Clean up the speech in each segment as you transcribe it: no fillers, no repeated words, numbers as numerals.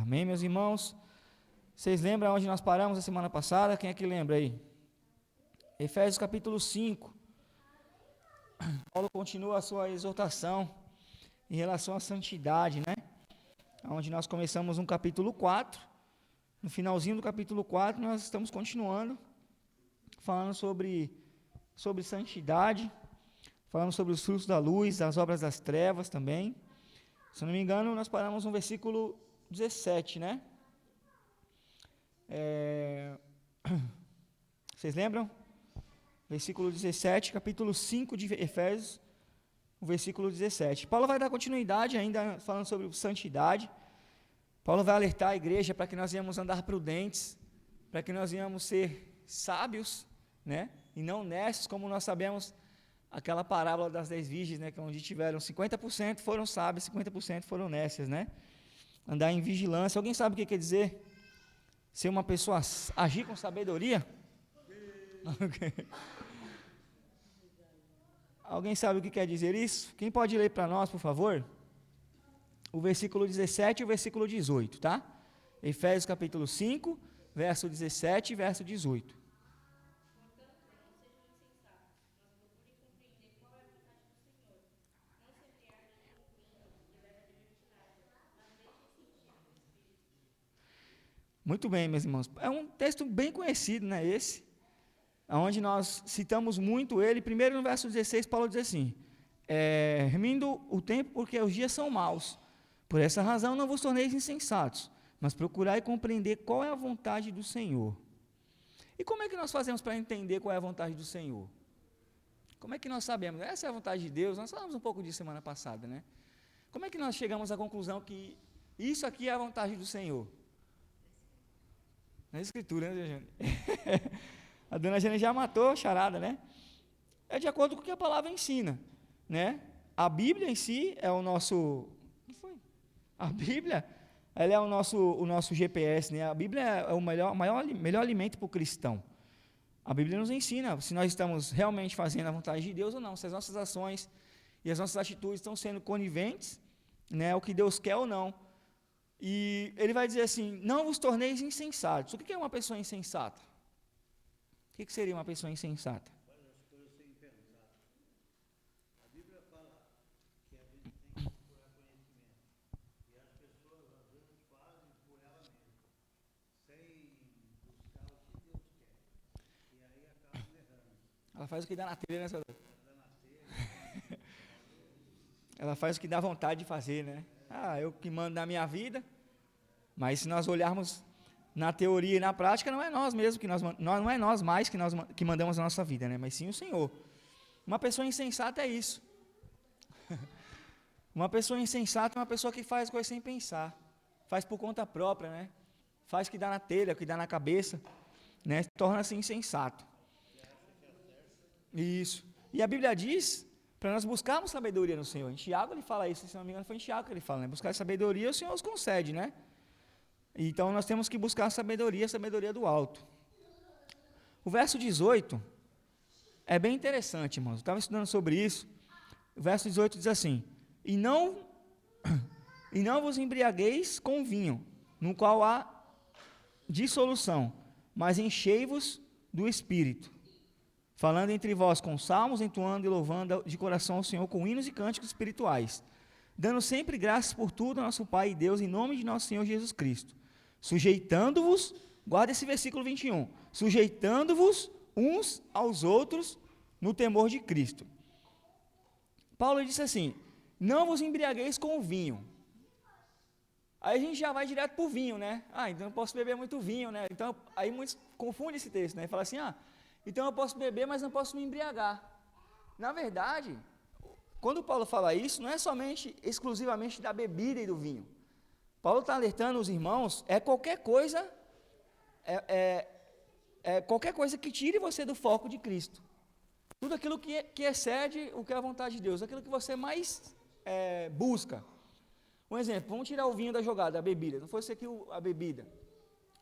Amém, meus irmãos? Vocês lembram onde nós paramos a semana passada? Quem é que lembra aí? Efésios capítulo 5. Paulo continua a sua exortação em relação à santidade, né? Onde nós começamos no capítulo 4. No finalzinho do capítulo 4, nós estamos continuando, falando sobre santidade, falando sobre os frutos da luz, as obras das trevas também. Se eu não me engano, nós paramos no versículo 17, né? Vocês lembram? Versículo 17, capítulo 5 de Efésios, o versículo 17. Paulo vai dar continuidade ainda falando sobre santidade. Paulo vai alertar a igreja para que nós venhamos andar prudentes, para que nós venhamos ser sábios, né? E não nestes, como nós sabemos, aquela parábola das 10 virgens, né? Que onde tiveram 50% foram sábios, 50% foram nécias, né? Andar em vigilância. Alguém sabe o que quer dizer? Ser uma pessoa, agir com sabedoria? Alguém sabe o que quer dizer isso? Quem pode ler para nós, por favor? O versículo 17 e o versículo 18, tá? Efésios capítulo 5, verso 17 e verso 18. Muito bem, meus irmãos. É um texto bem conhecido, né, esse? Onde nós citamos muito ele. Primeiro no verso 16, Paulo diz assim: remindo o tempo porque os dias são maus. Por essa razão não vos torneis insensatos, mas procurai compreender qual é a vontade do Senhor. E como é que nós fazemos para entender qual é a vontade do Senhor? Como é que nós sabemos? Essa é a vontade de Deus. Nós falamos um pouco disso semana passada, né? Como é que nós chegamos à conclusão que isso aqui é a vontade do Senhor? Na Escritura, né, Jane? A dona Jane já matou a charada, né? É de acordo com o que a palavra ensina, né? A Bíblia em si é o nosso... O que foi? A Bíblia, ela é o nosso GPS, né? A Bíblia é o melhor alimento para o cristão. A Bíblia nos ensina se nós estamos realmente fazendo a vontade de Deus ou não, se as nossas ações e as nossas atitudes estão sendo coniventes, né? O que Deus quer ou não. E ele vai dizer assim: não vos torneis insensatos. O que é uma pessoa insensata? O que seria uma pessoa insensata? A Bíblia fala que a gente tem que procurar conhecimento. E as pessoas às vezes fazem por ela mesma, sem buscar o que Deus quer. E aí acabam errando. Ela faz o que dá na telha, né, senhor? Ela faz o que dá vontade de fazer, né? Eu que mando na minha vida. Mas se nós olharmos na teoria e na prática, não é nós mesmos não é nós mais que mandamos a nossa vida, né? Mas sim o Senhor. Uma pessoa insensata é isso. Uma pessoa insensata é uma pessoa que faz coisa sem pensar, faz por conta própria, né? Faz o que dá na telha, o que dá na cabeça, né? Torna-se insensato. Isso. E a Bíblia diz para nós buscarmos sabedoria no Senhor. Em Tiago ele fala isso, se não me engano foi em Tiago que ele fala, né? Buscar sabedoria, o Senhor os concede, né? Então nós temos que buscar a sabedoria do alto. O verso 18 é bem interessante, irmãos. Eu estava estudando sobre isso. O verso 18 diz assim: E não vos embriagueis com vinho, no qual há dissolução, mas enchei-vos do Espírito, falando entre vós com salmos, entoando e louvando de coração ao Senhor com hinos e cânticos espirituais, dando sempre graças por tudo ao nosso Pai e Deus, em nome de nosso Senhor Jesus Cristo, sujeitando-vos, guarda esse versículo 21, sujeitando-vos uns aos outros no temor de Cristo. Paulo disse assim: não vos embriagueis com o vinho. Aí a gente já vai direto para o vinho, né? Então eu posso beber muito vinho, né? Então, aí muitos confundem esse texto, né? Fala assim: então eu posso beber, mas não posso me embriagar. Na verdade, quando Paulo fala isso, não é somente, exclusivamente da bebida e do vinho. Paulo está alertando os irmãos, qualquer coisa, qualquer coisa que tire você do foco de Cristo. Tudo aquilo que excede o que é a vontade de Deus, aquilo que você mais busca. Um exemplo, vamos tirar o vinho da jogada, a bebida, não fosse aqui a bebida,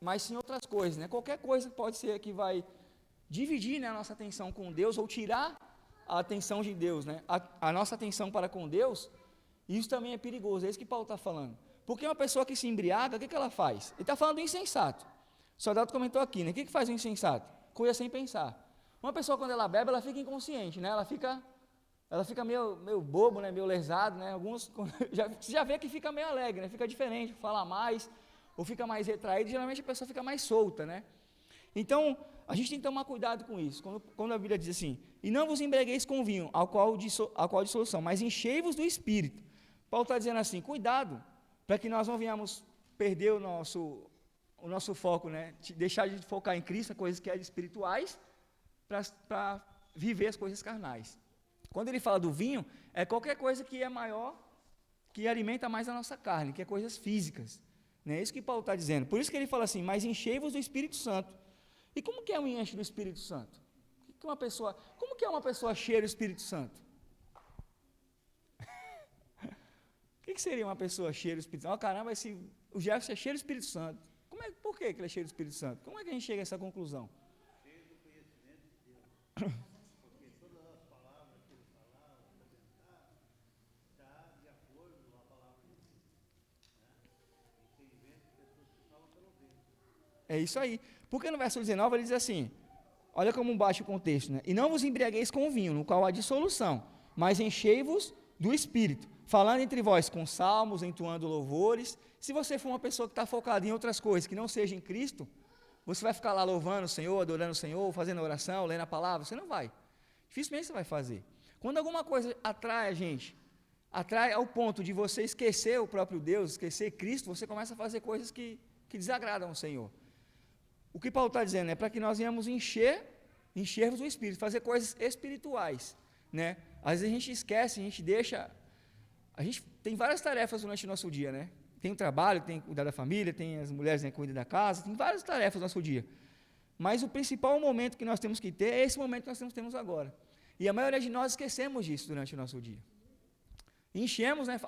mas sim outras coisas, né? Qualquer coisa pode ser que vai dividir, né, a nossa atenção com Deus, ou tirar a atenção de Deus, né? A nossa atenção para com Deus, isso também é perigoso, é isso que Paulo está falando. Porque uma pessoa que se embriaga, o que ela faz? Ele está falando do insensato. O soldado comentou aqui, né? O que faz o insensato? Coisa sem pensar. Uma pessoa, quando ela bebe, ela fica inconsciente, né? Ela fica meio bobo, né? Meio lesado, né? Alguns, você já vê que fica meio alegre, né? Fica diferente, fala mais, ou fica mais retraído, geralmente a pessoa fica mais solta, né? Então, a gente tem que tomar cuidado com isso, quando a Bíblia diz assim, e não vos embriagueis com vinho, ao qual de solução, mas enchei-vos do Espírito. Paulo está dizendo assim, cuidado, para que nós não venhamos perder o nosso foco, né? Deixar de focar em Cristo, coisas que eram espirituais, para viver as coisas carnais. Quando ele fala do vinho, é qualquer coisa que é maior, que alimenta mais a nossa carne, que é coisas físicas. É isso que Paulo está dizendo. Por isso que ele fala assim, mas enchei-vos do Espírito Santo. E como que é o enche do Espírito Santo? Como que é uma pessoa cheia do Espírito Santo? O que seria uma pessoa cheia do Espírito Santo? Oh, caramba, o Jefferson é cheio do Espírito Santo. Por que ele é cheio do Espírito Santo? Como é que a gente chega a essa conclusão? Cheio do conhecimento de Deus. Porque todas as palavras que ele falava, comentar, está de acordo com a palavra de Deus. E tem vezes pessoas que falam pelo vento. É isso aí. Porque no verso 19 ele diz assim, olha como baixa o contexto, né? E não vos embriagueis com o vinho, no qual há dissolução, mas enchei-vos do Espírito, falando entre vós com salmos, entoando louvores. Se você for uma pessoa que está focada em outras coisas, que não seja em Cristo, você vai ficar lá louvando o Senhor, adorando o Senhor, fazendo oração, lendo a palavra, você não vai. Dificilmente você vai fazer. Quando alguma coisa atrai a gente, atrai ao ponto de você esquecer o próprio Deus, esquecer Cristo, você começa a fazer coisas que desagradam o Senhor. O que Paulo está dizendo é para que nós venhamos enchermos o Espírito, fazer coisas espirituais, né? Às vezes a gente esquece, a gente tem várias tarefas durante o nosso dia, né? Tem o trabalho, tem cuidar da família, tem as mulheres, né, que cuidam da casa, tem várias tarefas no nosso dia. Mas o principal momento que nós temos que ter é esse momento que nós temos agora. E a maioria de nós esquecemos disso durante o nosso dia. Enchemos, né?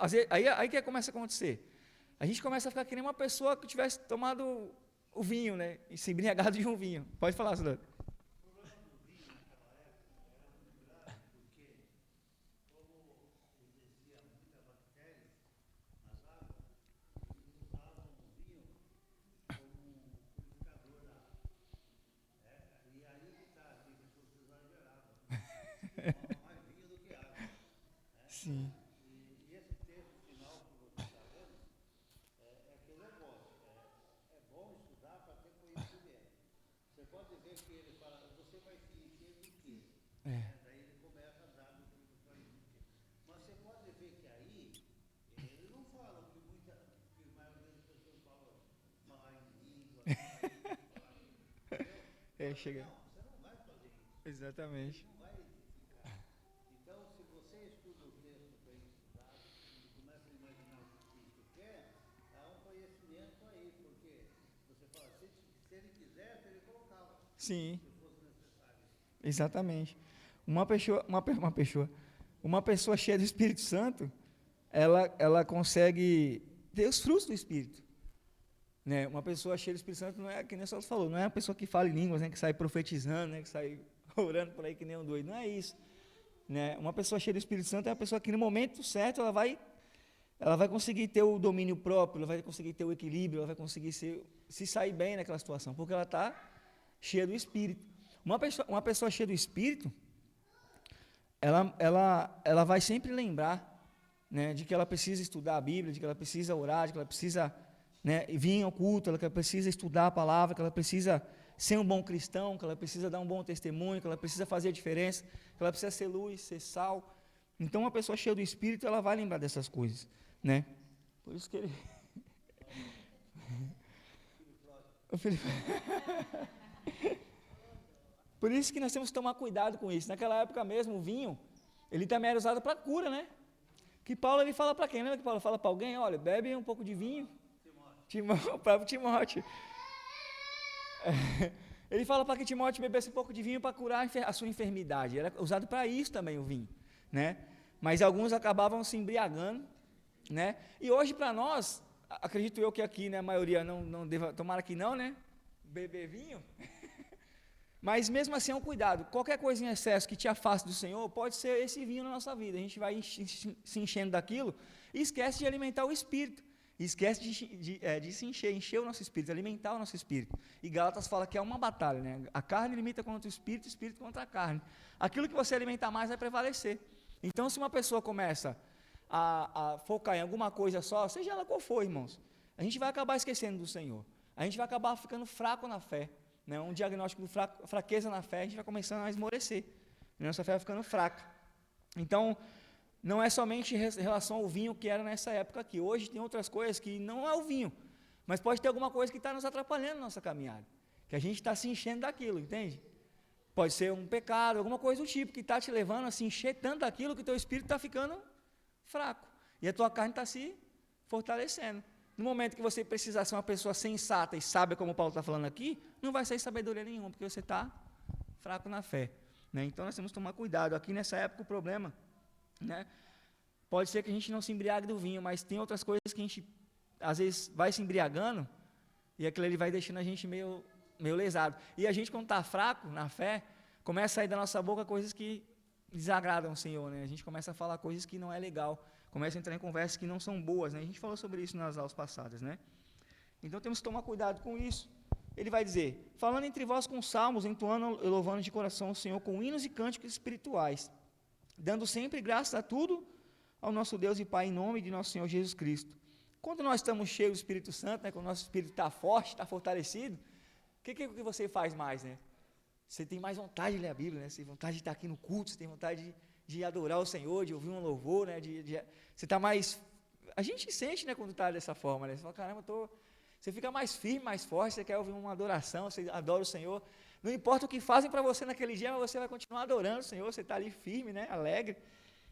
Aí que começa a acontecer. A gente começa a ficar que nem uma pessoa que tivesse tomado o vinho, né? E se embriagado de um vinho. Pode falar, Sandro. O problema do vinho naquela época era muito grave, porque como existia muita bactéria nas águas, eles usavam o vinho como um purificador da água. E aí que está, tem pessoas que exageravam. Tomam mais vinho do que água. Sim. E esse texto final que você está lendo é aquele negócio. É bom estudar para ter conhecimento. Você pode ver que ele fala, você vai se encher de quê? Daí ele começa a dar do que vai encher. Mas você pode ver que aí, ele não fala que a maioria das pessoas falar em língua, falar em entendeu? Chega. Não, você não vai fazer isso. Exatamente. Não vai edificar. Então, se você estuda o texto bem estudado e começa a imaginar o que Cristo quer, há um conhecimento aí, porque você fala, se ele quisesse, ele colocava, Sim. se fosse necessário. Exatamente. Uma pessoa cheia do Espírito Santo, ela consegue ter os frutos do Espírito. Né? Uma pessoa cheia do Espírito Santo não é, que nem o Saulo falou, não é uma pessoa que fala em línguas, né, que sai profetizando, né, que sai orando por aí que nem um doido, não é isso. Né? Uma pessoa cheia do Espírito Santo é uma pessoa que no momento certo ela vai conseguir ter o domínio próprio, ela vai conseguir ter o equilíbrio, ela vai conseguir se sair bem naquela situação, porque ela está cheia do Espírito. Uma pessoa cheia do Espírito, ela vai sempre lembrar, né, de que ela precisa estudar a Bíblia, de que ela precisa orar, de que ela precisa, né, vir ao culto, que ela precisa estudar a palavra, que ela precisa ser um bom cristão, que ela precisa dar um bom testemunho, que ela precisa fazer a diferença, que ela precisa ser luz, ser sal. Então, uma pessoa cheia do Espírito, ela vai lembrar dessas coisas, né? Por isso que ele... Por isso que nós temos que tomar cuidado com isso. Naquela época mesmo, o vinho, ele também era usado para cura, né? Que Paulo, ele fala para quem? Lembra que Paulo fala para alguém? Olha, bebe um pouco de vinho. O próprio Timóteo. Ele fala para que Timóteo bebesse um pouco de vinho para curar a sua enfermidade. Era usado para isso também o vinho, né? Mas alguns acabavam se embriagando, né? E hoje para nós, acredito eu que aqui, né, a maioria não deva, tomara que não, né? Beber vinho. Mas mesmo assim é um cuidado. Qualquer coisa em excesso que te afaste do Senhor, pode ser esse vinho na nossa vida. A gente vai se enchendo daquilo e esquece de alimentar o Espírito. E esquece de se encher o nosso espírito, alimentar o nosso espírito. E Gálatas fala que é uma batalha, né? A carne limita contra o espírito contra a carne. Aquilo que você alimentar mais vai prevalecer. Então, se uma pessoa começa a focar em alguma coisa só, seja ela qual for, irmãos, a gente vai acabar esquecendo do Senhor. A gente vai acabar ficando fraco na fé, né? Um diagnóstico de fraqueza na fé, a gente vai começando a esmorecer. Nossa fé vai ficando fraca. Então, não é somente em relação ao vinho que era nessa época aqui. Hoje tem outras coisas que não é o vinho, mas pode ter alguma coisa que está nos atrapalhando na nossa caminhada, que a gente está se enchendo daquilo, entende? Pode ser um pecado, alguma coisa do tipo, que está te levando a se encher tanto daquilo que o teu espírito está ficando fraco, e a tua carne está se fortalecendo. No momento que você precisar ser uma pessoa sensata e sábia, como o Paulo está falando aqui, não vai sair sabedoria nenhuma, porque você está fraco na fé, né? Então nós temos que tomar cuidado. Aqui nessa época o problema, né? Pode ser que a gente não se embriague do vinho, mas tem outras coisas que a gente às vezes vai se embriagando e aquilo ali vai deixando a gente meio lesado. E a gente, quando está fraco na fé, começa a sair da nossa boca coisas que desagradam o Senhor, né? A gente começa a falar coisas que não é legal, começa a entrar em conversas que não são boas, né? A gente falou sobre isso nas aulas passadas, né? Então temos que tomar cuidado com isso. Ele vai dizer: falando entre vós com salmos, entoando e louvando de coração o Senhor com hinos e cânticos espirituais, dando sempre graças a tudo ao nosso Deus e Pai, em nome de nosso Senhor Jesus Cristo. Quando nós estamos cheios do Espírito Santo, né, quando o nosso espírito está forte, está fortalecido, o que você faz mais, né? Você tem mais vontade de ler a Bíblia, né? Você tem vontade de estar aqui no culto, você tem vontade de adorar o Senhor, de ouvir um louvor, né? Você está mais... A gente sente, né, quando está dessa forma, né? Você fala, caramba, você fica mais firme, mais forte, você quer ouvir uma adoração, você adora o Senhor. Não importa o que fazem para você naquele dia, mas você vai continuar adorando o Senhor, você está ali firme, né, alegre.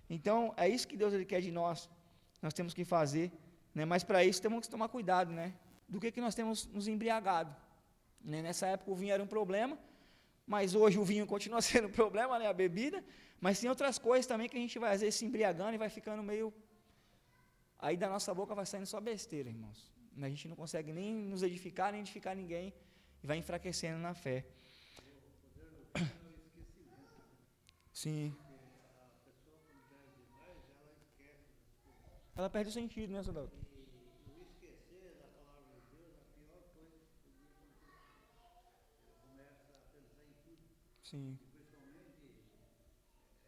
Então, é isso que Deus ele quer de nós. Nós temos que fazer, né? Mas para isso temos que tomar cuidado, né? Do que nós temos nos embriagado, né? Nessa época o vinho era um problema, mas hoje o vinho continua sendo um problema, né? A bebida, mas tem outras coisas também que a gente vai às vezes se embriagando e vai ficando meio... Aí da nossa boca vai saindo só besteira, irmãos. A gente não consegue nem nos edificar, nem edificar ninguém, e vai enfraquecendo na fé. Sim. Ela perde o sentido, né, soldado? E o esquecer da palavra de Deus é a pior coisa que podia acontecer. Ele começa a pensar em tudo. Sim. E principalmente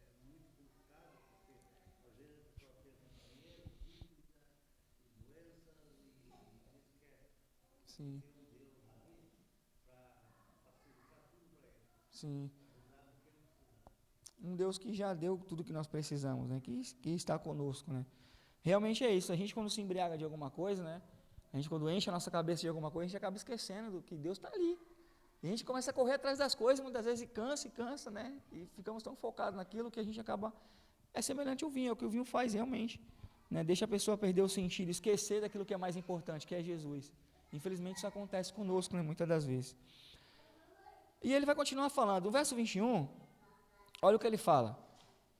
é muito complicado, porque às vezes a pessoa pensa em dinheiro, dívida, e doenças, e esquece. Sim. Tem um Deus ali para facilitar tudo para ele. Sim. Um Deus que já deu tudo que nós precisamos, né? Que está conosco, né? Realmente é isso. A gente, quando se embriaga de alguma coisa, né? A gente, quando enche a nossa cabeça de alguma coisa, a gente acaba esquecendo do que Deus está ali. E a gente começa a correr atrás das coisas, muitas vezes e cansa, né? E ficamos tão focados naquilo que a gente acaba... É semelhante ao vinho, é o que o vinho faz realmente, né? Deixa a pessoa perder o sentido, esquecer daquilo que é mais importante, que é Jesus. Infelizmente isso acontece conosco, né? Muitas das vezes. E ele vai continuar falando. O verso 21, olha o que ele fala.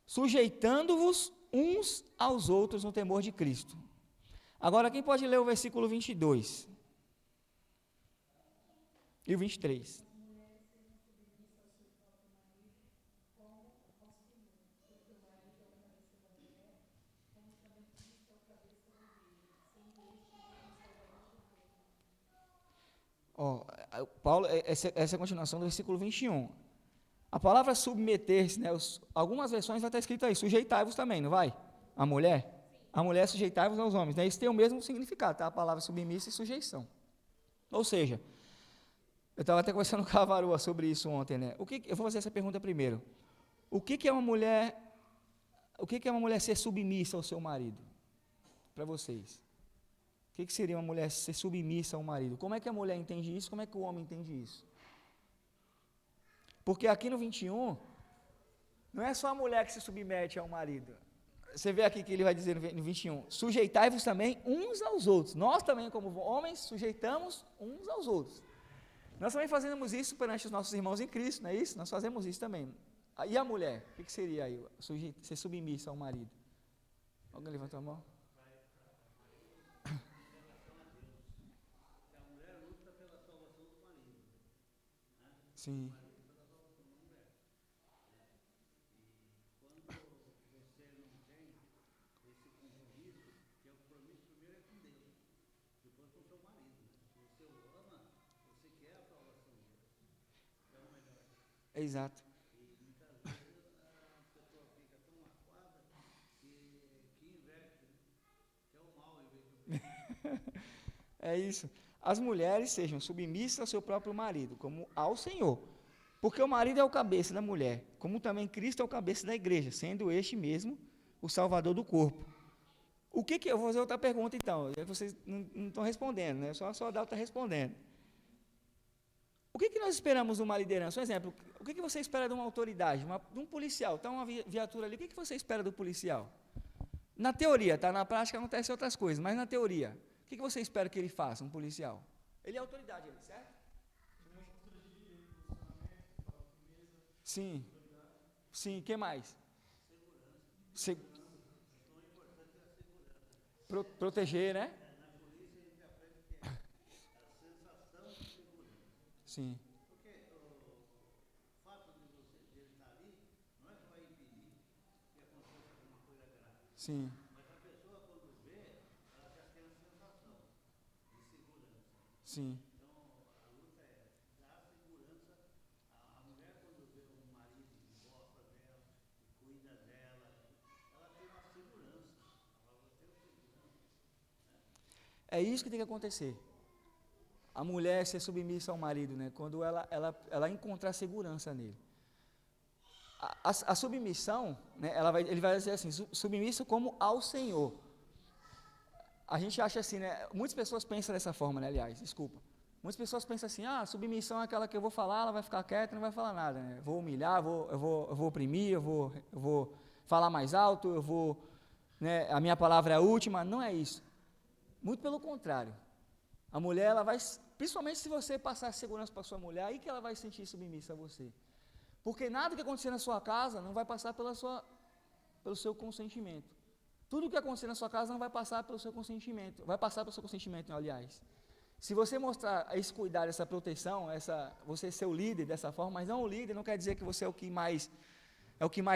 Sujeitando-vos uns aos outros no temor de Cristo. Agora, quem pode ler o versículo 22 e o 23? Ó, Paulo, essa é a continuação do versículo 21. A palavra submeter-se, né, algumas versões vai estar escrito aí, sujeitai-vos também, não vai? A mulher? A mulher sujeitai-vos aos homens, né? Isso tem o mesmo significado, tá? A palavra submissa e sujeição. Ou seja, eu estava até conversando com a Varua sobre isso ontem, né? Eu vou fazer essa pergunta primeiro. O que é uma mulher ser submissa ao seu marido? Para vocês. O que seria uma mulher ser submissa ao marido? Como é que a mulher entende isso? Como é que o homem entende isso? Porque aqui no 21, não é só a mulher que se submete ao marido. Você vê aqui que ele vai dizer no 21, sujeitai-vos também uns aos outros. Nós também, como homens, sujeitamos uns aos outros. Nós também fazemos isso perante os nossos irmãos em Cristo, não é isso? Nós fazemos isso também. E a mulher? O que seria aí? Ser submissa ao marido? Alguém levantou a mão? A mulher luta pela salvação do marido, né? Sim. Quando você não tem esse compromisso, que é o compromisso primeiro é com Deus. Exato. E muitas vezes a pessoa fica tão magoada que inverte, né? Que é o mal em vez do bem. É isso. As mulheres sejam submissas ao seu próprio marido, como ao Senhor. Porque o marido é o cabeça da mulher, como também Cristo é o cabeça da igreja, sendo este mesmo o salvador do corpo. O que que eu vou fazer outra pergunta então? Vocês não estão respondendo, né? Só a Dal está respondendo. O que que nós esperamos de uma liderança? Um exemplo, o que que você espera de uma autoridade, de um policial? Está uma viatura ali, o que que você espera do policial? Na teoria, tá? Na prática acontecem outras coisas, mas na teoria, o que que você espera que ele faça, um policial? Ele é autoridade, ele, certo? Sim. Sim, o que mais? Se- proteger, né? Na polícia a gente aprende que é a sensação de segurança. Sim, Porque o fato de você de ele estar ali não é que vai impedir que aconteça alguma coisa grave. sim. Mas a pessoa quando vê, ela já tem a sensação de segurança. Sim, Então a luta é dar segurança. A mulher quando vê um marido que gosta dela, que cuida dela, ela tem uma segurança. Ela vai ter segurança. é isso que tem que acontecer. A mulher ser submissa ao marido, né? Quando ela encontrar segurança nele. A submissão, né? Ele vai dizer assim, submissa como ao Senhor. A gente acha assim, né? Muitas pessoas pensam dessa forma, né? Aliás, desculpa. Muitas pessoas pensam assim, submissão é aquela que eu vou falar, ela vai ficar quieta, não vai falar nada, né? Vou humilhar, eu vou oprimir, eu vou falar mais alto, né? A minha palavra é a última. Não é isso. Muito pelo contrário. A mulher, ela vai, principalmente se você passar segurança para sua mulher, aí que ela vai se sentir submissa a você. Porque nada que acontecer na sua casa não vai passar pelo seu consentimento. Tudo que acontecer na sua casa não vai passar pelo seu consentimento. Vai passar pelo seu consentimento, aliás. Se você mostrar esse cuidado, essa proteção, você ser o líder dessa forma, mas não o líder não quer dizer que você é o que mais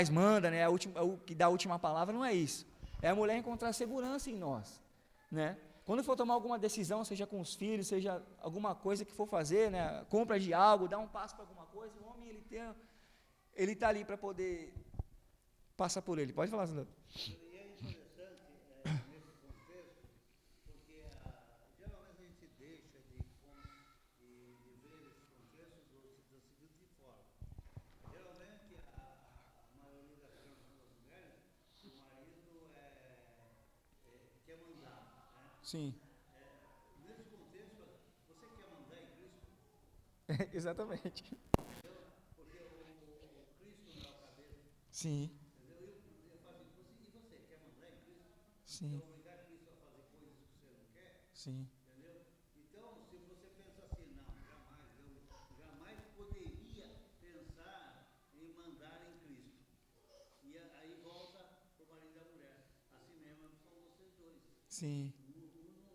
manda, né? É o que dá a última palavra, não é isso. É a mulher encontrar segurança em nós, né? Quando for tomar alguma decisão, seja com os filhos, seja alguma coisa que for fazer, né? Compra de algo, dá um passo para alguma coisa, o homem ele está ali para poder passar por ele. Pode falar, Sandro. E é interessante nesse contexto, porque geralmente a gente deixa de ver esse contexto da seguinte forma. Geralmente a maioria das crianças das mulheres, o marido quer mandar, né? Sim, Nesse contexto, você quer mandar em Cristo? exatamente. Entendeu? Porque o Cristo não é o cabeça. Sim, Entendeu? Eu falo assim, e você quer mandar em Cristo? Quer sim, obrigar Cristo a fazer coisas que você não quer? sim, Entendeu? Então, se você pensa assim, não, jamais, eu jamais poderia pensar em mandar em Cristo. E aí volta para o marido e a mulher. Assim mesmo são vocês dois. sim, Um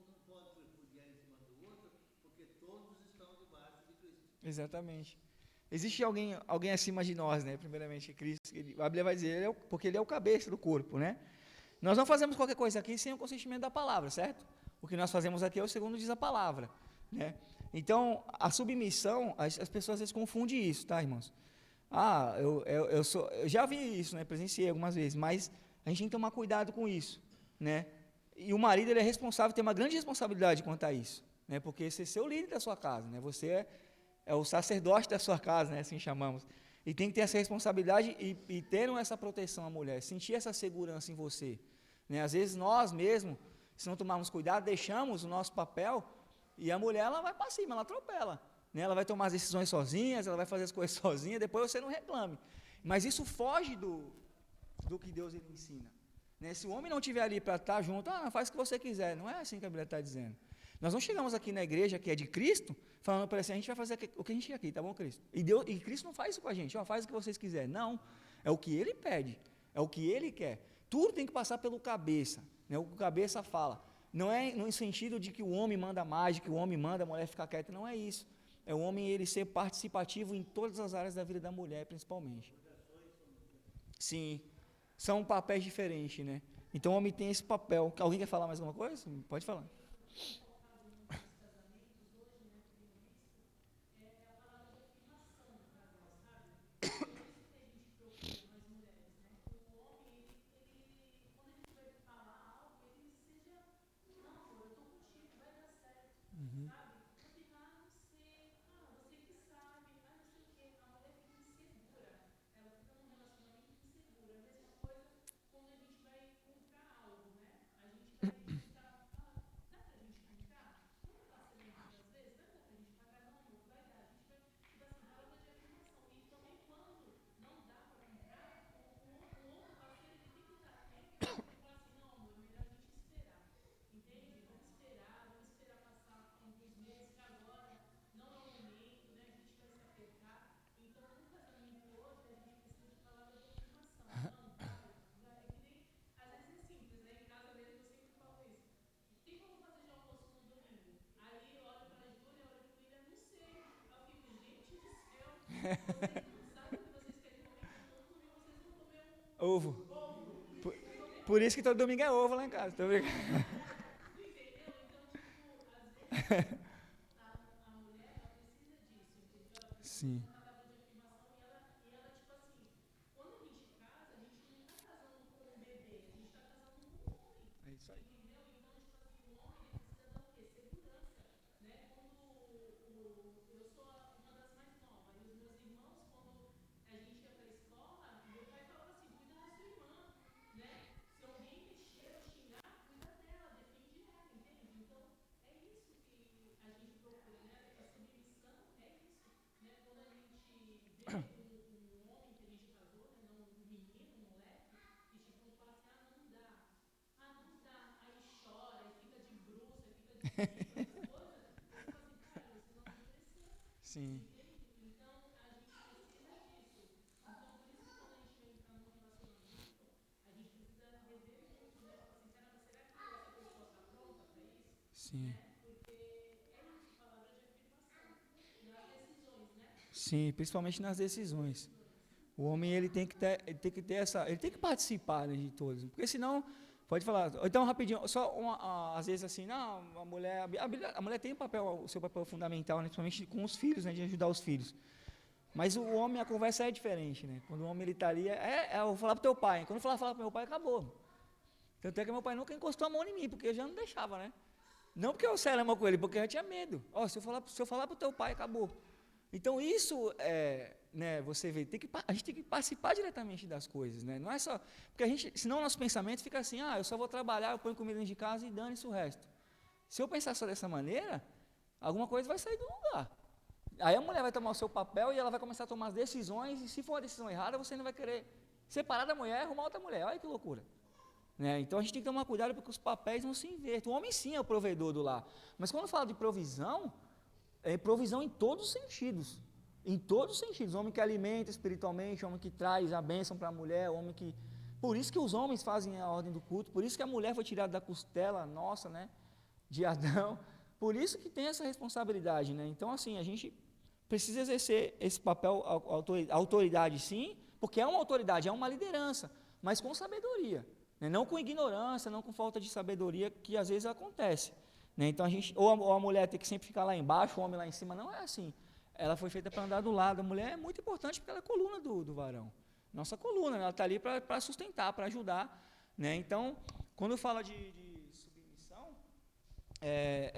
não pode refugiar em cima do outro, porque todos estão debaixo de Cristo. exatamente. Existe alguém acima de nós, né? Primeiramente, Cristo. A Bíblia vai dizer, porque ele é o cabeça do corpo, né? Nós não fazemos qualquer coisa aqui sem o consentimento da palavra, certo? O que nós fazemos aqui é o segundo diz a palavra, né? Então, a submissão, as pessoas às vezes confundem isso, tá, irmãos? Eu já vi isso, né? Presenciei algumas vezes, mas a gente tem que tomar cuidado com isso, né? E o marido, ele é responsável, tem uma grande responsabilidade quanto a isso, né? Porque você é o líder da sua casa, né? Você é o sacerdote da sua casa, né? Assim chamamos. E tem que ter essa responsabilidade e ter essa proteção à mulher, sentir essa segurança em você, né? Às vezes nós mesmos, se não tomarmos cuidado, deixamos o nosso papel e a mulher, ela vai para cima, ela atropela, né? Ela vai tomar as decisões sozinhas, ela vai fazer as coisas sozinha, depois você não reclame. Mas isso foge do que Deus ele ensina, né? Se o homem não estiver ali para estar junto, faz o que você quiser. Não é assim que a Bíblia está dizendo. Nós não chegamos aqui na igreja que é de Cristo, falando para assim, a gente vai fazer o que a gente quer aqui, tá bom, Cristo? E Cristo não faz isso com a gente, faz o que vocês quiserem. Não, é o que Ele pede, é o que Ele quer. Tudo tem que passar pelo cabeça, né? O que o cabeça fala. Não é no sentido de que o homem manda mais, de que o homem manda a mulher ficar quieta, não é isso. É o homem ele ser participativo em todas as áreas da vida da mulher, principalmente. Sim, são papéis diferentes, né? Então o homem tem esse papel. Alguém quer falar mais alguma coisa? Pode falar. Ovo. Por, por isso que todo domingo é ovo lá em casa. Tô brincando. Sim. É isso aí. Sim. Sim. Sim, principalmente nas decisões. O homem ele tem que ter essa, ele tem que participar, né, de todos, porque senão pode falar. Então rapidinho, só às vezes assim, não, a mulher tem o seu papel fundamental, né, principalmente com os filhos, né, de ajudar os filhos. Mas o homem a conversa é diferente, né? Quando o homem ele tá ali, eu vou falar pro teu pai. Quando eu falar pro meu pai, acabou. Tanto é que meu pai nunca encostou a mão em mim, porque eu já não deixava, né? Não porque eu saía com ele, porque eu já tinha medo. Ó, se eu falar pro teu pai, acabou. Então isso né, você vê, a gente tem que participar diretamente das coisas, né? Não é só, porque senão o nosso pensamento fica assim, eu só vou trabalhar, eu ponho comida dentro de casa e dane-se o resto. Se eu pensar só dessa maneira, alguma coisa vai sair do lugar. Aí a mulher vai tomar o seu papel e ela vai começar a tomar as decisões, e se for a decisão errada, você não vai querer separar da mulher e arrumar outra mulher. Olha que loucura. Né? Então a gente tem que tomar cuidado porque os papéis não se invertem. O homem sim é o provedor do lar. Mas quando fala de provisão, é provisão em todos os sentidos. Em todos os sentidos. O homem que alimenta espiritualmente, o homem que traz a bênção para a mulher, o homem que. Por isso que os homens fazem a ordem do culto, por isso que a mulher foi tirada da costela nossa, né? De Adão. Por isso que tem essa responsabilidade, né? Então, assim, a gente precisa exercer esse papel, autoridade sim, porque é uma autoridade, é uma liderança, mas com sabedoria. Né? Não com ignorância, não com falta de sabedoria, que às vezes acontece. Né? Então, ou a mulher tem que sempre ficar lá embaixo, o homem lá em cima, não é assim. Ela foi feita para andar do lado. A mulher é muito importante porque ela é a coluna do varão. Nossa coluna, né? Ela está ali para sustentar, para ajudar. Né? Então, quando fala de submissão,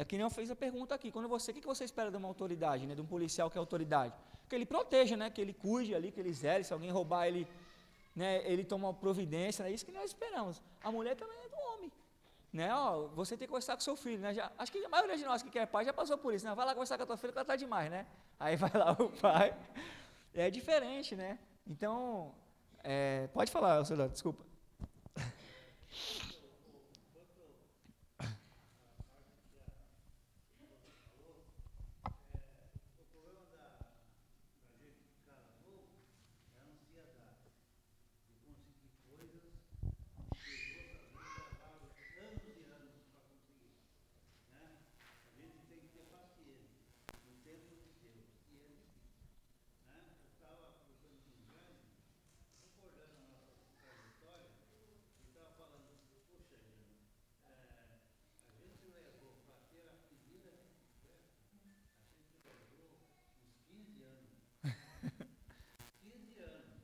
que nem eu fiz a pergunta aqui. O que você espera de uma autoridade, né? De um policial que é autoridade? Que ele proteja, né? Que ele cuide ali, que ele zele. Se alguém roubar, ele toma providência. É isso que nós esperamos. A mulher também é do homem. Né? Ó, você tem que conversar com seu filho. Né? Acho que a maioria de nós que quer pai já passou por isso. Né? Vai lá conversar com a tua filha que ela está demais. Né? Aí vai lá o pai. É diferente, né? Então, pode falar, Soldado, desculpa. O problema da gente ficar novo é a ansiedade de conseguir coisas que outras vezes levaram anos e anos para conseguir. Né? A gente tem que ter paciência no tempo de Deus, e é difícil. Né? Eu estava conversando com o Jaime, recordando a nossa trajetória, e estava falando, poxa, Jaime, a gente levou para ter a pedida que tivesse, a gente levou uns 15 anos. 15 anos.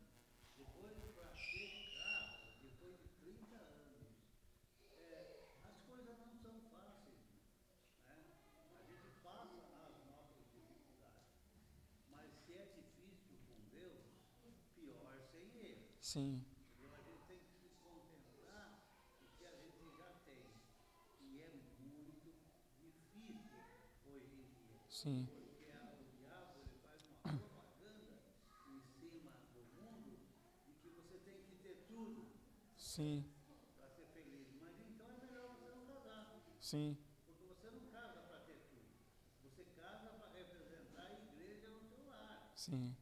Depois para ter carro, depois de 30 anos. As coisas não são fáceis. Né? A gente passa as nossas dificuldades. Mas se é difícil com Deus, pior sem Ele. Sim, Entendeu? A gente tem que se contentar com o que a gente já tem. E é muito difícil hoje em dia. sim, Porque o diabo ele faz uma propaganda em cima do mundo de que você tem que ter tudo sim, para ser feliz. Mas então é melhor você não casar. sim, Porque você não casa para ter tudo. Você casa para representar a igreja no seu lar. sim,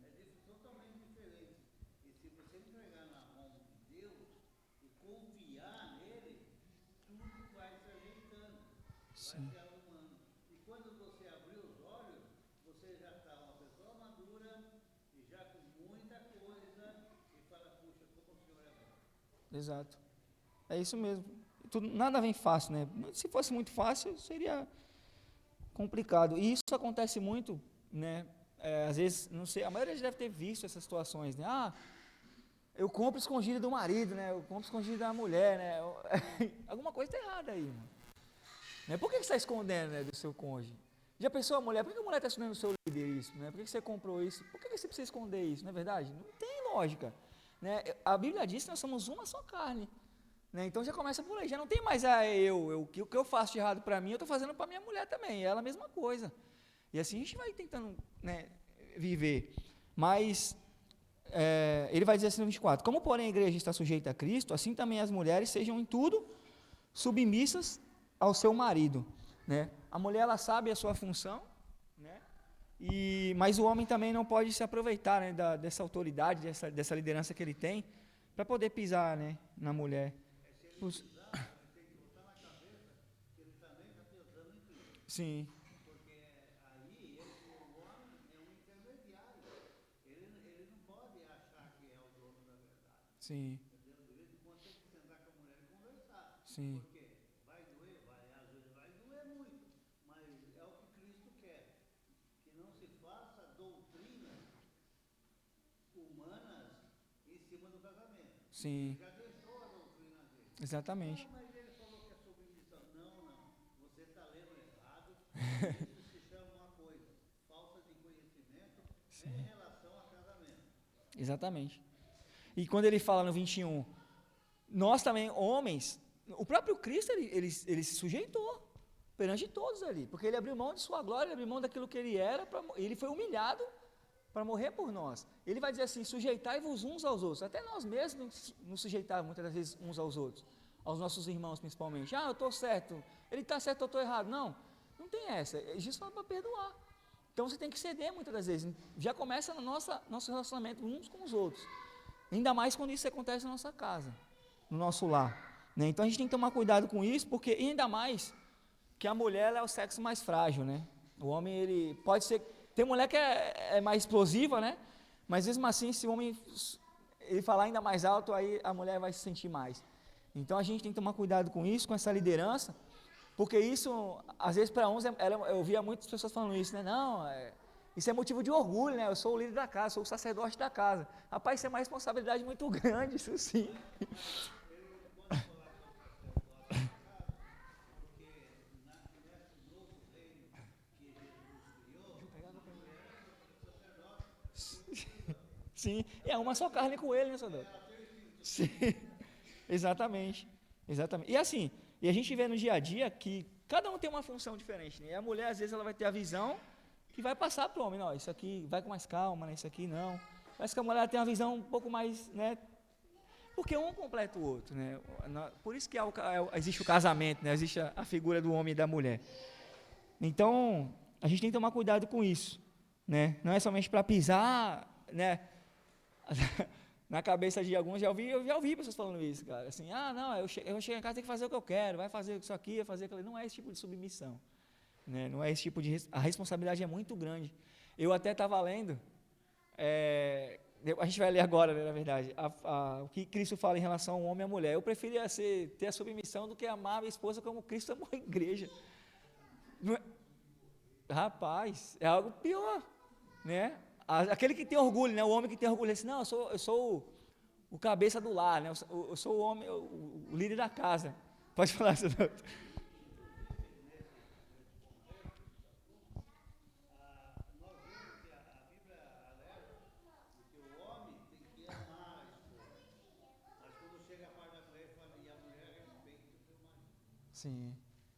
Totalmente diferente. E se você entregar na mão de Deus e confiar nele, tudo vai se ajeitando, vai sim, se arrumando. E quando você abrir os olhos, você já está uma pessoa madura e já exato. É isso mesmo. Nada vem fácil, né? Se fosse muito fácil, seria complicado. E isso acontece muito, né? Às vezes, não sei, a maioria já deve ter visto essas situações, né? Ah, eu compro escondido do marido, né? Eu compro escondido da mulher, né? Alguma coisa está errada aí, mano. Né? Por que você está escondendo, né, do seu cônjuge? Já pensou a mulher? Por que a mulher está escondendo do seu líder isso? Né? Por que você comprou isso? Por que você precisa esconder isso? Não é verdade? Não tem lógica. Né? A Bíblia diz que nós somos uma só carne. Né? Então já começa por aí. Já não tem mais o que eu faço de errado para mim, eu estou fazendo para minha mulher também. Ela a mesma coisa. E assim a gente vai tentando, né, viver. Mas ele vai dizer assim no 24: como porém a igreja está sujeita a Cristo, assim também as mulheres sejam em tudo submissas ao seu marido, né? A mulher, ela sabe a sua função, né? Mas o homem também não pode se aproveitar, né, dessa autoridade, dessa liderança que ele tem, para poder pisar, né, na mulher. Sim, Porque aí o homem é um intermediário. Ele não pode achar que é o dono da verdade. sim, Entendeu? De vez em quando tem que sentar com a mulher e conversar. sim, Porque vai doer, às vezes vai doer muito. Mas é o que Cristo quer. Que não se faça doutrinas humanas em cima do casamento. sim, Já deixou a doutrina dele. exatamente. Mas ele falou que é submissão. Não. Você está lendo errado. Isso se chama uma coisa: falta de conhecimento em relação a casamento. Exatamente. E quando ele fala no 21, nós também, homens, o próprio Cristo, ele se sujeitou perante todos ali, porque ele abriu mão de sua glória, ele abriu mão daquilo que ele era, ele foi humilhado para morrer por nós. Ele vai dizer assim: sujeitai-vos uns aos outros. Até nós mesmos nos sujeitávamos muitas das vezes uns aos outros, aos nossos irmãos principalmente. Ah, eu estou certo, ele está certo, eu estou errado. Não tem essa, Jesus fala para perdoar. Então você tem que ceder muitas das vezes. Já começa no nosso relacionamento uns com os outros. Ainda mais quando isso acontece na nossa casa, no nosso lar. Né? Então a gente tem que tomar cuidado com isso, porque ainda mais que a mulher, ela é o sexo mais frágil, né? O homem, ele pode ser... Tem mulher que é mais explosiva, né? Mas mesmo assim, se o homem ele falar ainda mais alto, aí a mulher vai se sentir mais. Então a gente tem que tomar cuidado com isso, com essa liderança, porque isso, às vezes para uns, eu ouvia muitas pessoas falando isso, né? Não, isso é motivo de orgulho, né? Eu sou o líder da casa, sou o sacerdote da casa. Rapaz, isso é uma responsabilidade muito grande, isso sim. Sim, é uma só carne com ele, né, sacerdote? Sim, exatamente, exatamente. E assim, e a gente vê no dia a dia que cada um tem uma função diferente, né? E a mulher, às vezes, ela vai ter a visão que vai passar para o homem: não, isso aqui vai com mais calma, né? Isso aqui não. Parece que a mulher tem uma visão um pouco mais, né? Porque um completa o outro, né? Por isso que existe o casamento, né? Existe a figura do homem e da mulher. Então, a gente tem que tomar cuidado com isso, né? Não é somente para pisar, né, na cabeça de alguns. Eu já ouvi pessoas falando isso, cara. Assim, não, eu chego em casa, tem que fazer o que eu quero, vai fazer isso aqui, vai fazer aquilo. Não é esse tipo de submissão, né? Não é esse tipo de... A responsabilidade é muito grande. Eu até estava lendo, a gente vai ler agora, né, na verdade, o que Cristo fala em relação ao homem e à mulher. Eu preferia ter a submissão do que amar a minha esposa como Cristo amou a igreja. Rapaz, é algo pior, né? Aquele que tem orgulho, né? O homem que tem orgulho, diz: não, eu sou o cabeça do lar, né? Eu sou o homem, o líder da casa. Pode falar, senador. Nós vemos que a Bíblia alerta que o homem tem que amar a esposa. Mas quando chega a parte da mulher, fala, e a mulher respeita o seu marido. Sim,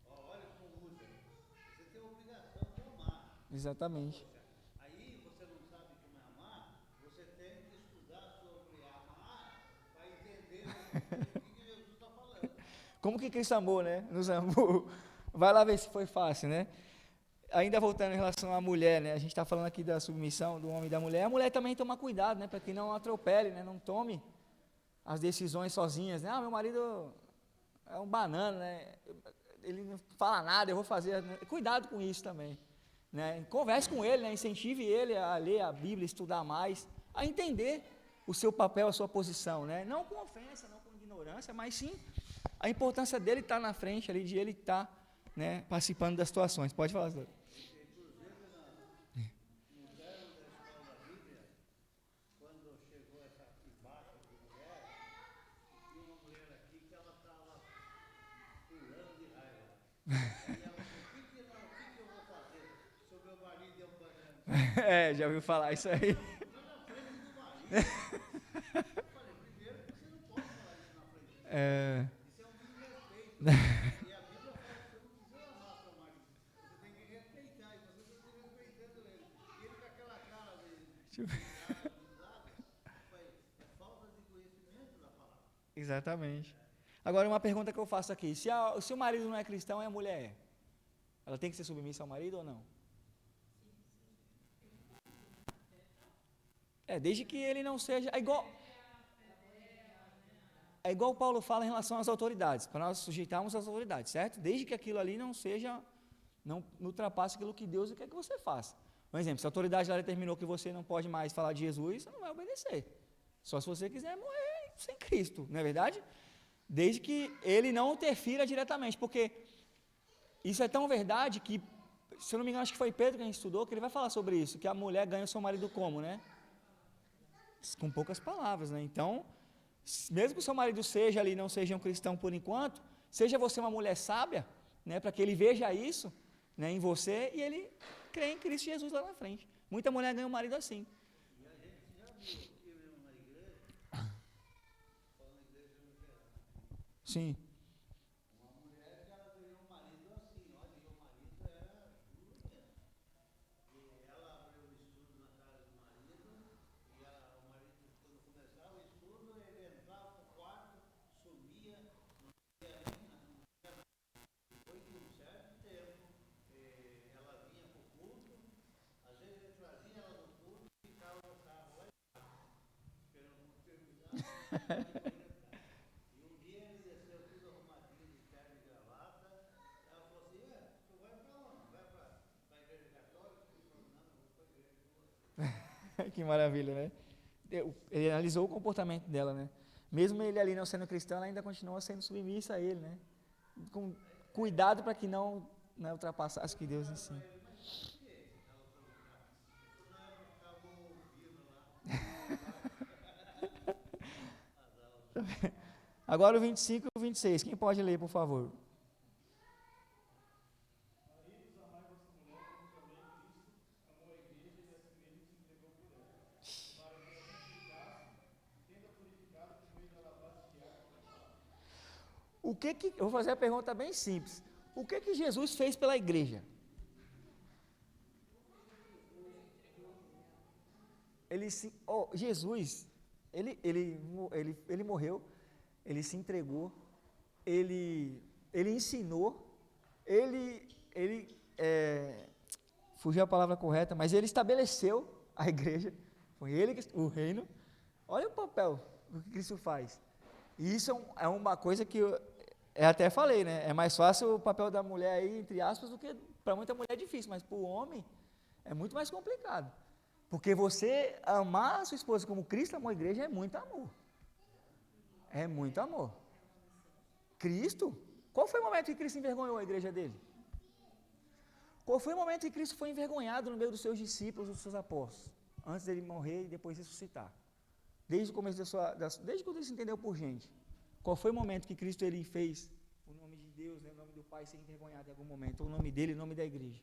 Olha como usa. Você tem a obrigação de amar. exatamente. Aí você não sabe como é amar, você tem que estudar sobre amar para entender o que Jesus está falando. Como que Cristo amou, né? Nos amou. Vai lá ver se foi fácil, né? Ainda voltando em relação à mulher, né? A gente está falando aqui da submissão do homem e da mulher. A mulher também toma cuidado, né? Para que não atropele, né? Não tome as decisões sozinhas, né? Meu marido é um banana, né? Ele não fala nada, eu vou fazer. Cuidado com isso também, né? Converse com ele, né? Incentive ele a ler a Bíblia, estudar mais, a entender o seu papel, a sua posição, né? Não com ofensa, não com ignorância, ignorância, mas sim a importância dele estar na frente ali, de ele estar, né, participando das situações. Pode falar, Senhor. Quando chegou essa baixa de mulher, tinha uma mulher aqui que ela estava pulando de raiva. Aí ela falou, o que eu vou fazer se o meu marido é um banana? É, já ouviu falar isso aí. Na frente do marido. Eu falei, primeiro que você não pode falar isso na frente dele. É, Isso é um desrespeito. E a Bíblia fala que você não precisa amar seu marido. Você tem que respeitar. E você está desrespeitando ele. E ele com aquela cara de é falta de conhecimento da palavra. exatamente. Agora, uma pergunta que eu faço aqui: se o marido não é cristão e a mulher é, ela tem que ser submissa ao marido ou não? Desde que ele não seja. É igual o Paulo fala em relação às autoridades, para nós sujeitarmos às autoridades, certo? Desde que aquilo ali não seja, não ultrapasse aquilo que Deus quer que você faça. Um exemplo, se a autoridade lá determinou que você não pode mais falar de Jesus, você não vai obedecer. Só se você quiser morrer sem Cristo, não é verdade? Desde que ele não interfira diretamente, porque isso é tão verdade que, se eu não me engano, acho que foi Pedro que a gente estudou, que ele vai falar sobre isso, que a mulher ganha o seu marido como, né? Com poucas palavras, né? Então, mesmo que o seu marido seja ali, não seja um cristão por enquanto, seja você uma mulher sábia, né, para que ele veja isso, né, em você e ele crê em Cristo Jesus lá na frente. Muita mulher ganha um marido assim. E a gente já viu aqui mesmo na igreja, falando na igreja luterana, Sim. uma mulher que ela ganhou um marido assim, olha, e o marido era duro mesmo. E ela abriu o estudo na casa do marido, e o marido, quando começava o estudo, ele entrava no quarto, sumia, não ia nem nada. Depois de um certo tempo, ela vinha para o culto, às vezes ele trazia ela no culto e ficava no carro lá esperando o terminar. E um dia ele desceu tudo arrumadinho de terno e gravata. Ela falou assim, tu vai para onde? Vai para a igreja católica? Ele falou, não, eu vou para a igreja com você. Que maravilha, né? Ele analisou o comportamento dela, né? Mesmo ele ali não sendo cristão, ela ainda continua sendo submissa a ele, né? Com cuidado para que não, né, ultrapassasse o que Deus ensina. Agora o 25 e o 26. Quem pode ler, por favor? Eu vou fazer a pergunta bem simples. O que Jesus fez pela igreja? Jesus, ele morreu, ele se entregou, ele ensinou, fugiu a palavra correta, mas ele estabeleceu a igreja, foi ele o reino. Olha o papel do que Cristo faz. E isso é uma coisa que eu até falei, né? É mais fácil o papel da mulher aí, entre aspas, do que para muita mulher é difícil, mas para o homem é muito mais complicado. Porque você amar a sua esposa como Cristo amou a igreja é muito amor. É muito amor. Cristo? Qual foi o momento que Cristo envergonhou a igreja dele? Qual foi o momento que Cristo foi envergonhado no meio dos seus discípulos, dos seus apóstolos? Antes dele morrer e depois ressuscitar. Desde o começo desde quando ele se entendeu por gente. Qual foi o momento que Cristo ele fez o nome de Deus, né, o nome do Pai ser envergonhado em algum momento, ou o nome dele, o nome da igreja?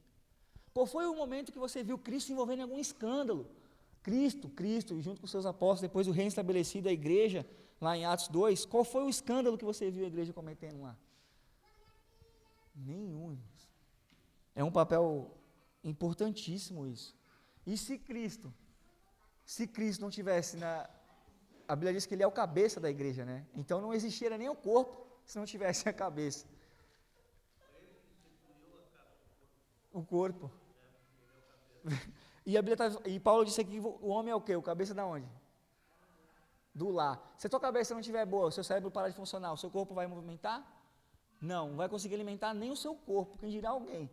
Qual foi o momento que você viu Cristo se envolvendo em algum escândalo? Cristo, junto com seus apóstolos, depois o reino estabelecido, a igreja, lá em Atos 2, qual foi o escândalo que você viu a igreja cometendo lá? Nenhum. É um papel importantíssimo isso. E se Cristo não tivesse a Bíblia diz que ele é o cabeça da igreja, né? Então não existiria nem o corpo se não tivesse a cabeça. O corpo. E Paulo disse aqui que o homem é o quê? O cabeça da onde? Do lar. Se a tua cabeça não estiver boa, o seu cérebro parar de funcionar, o seu corpo vai movimentar? Não vai conseguir alimentar nem o seu corpo, quem dirá alguém.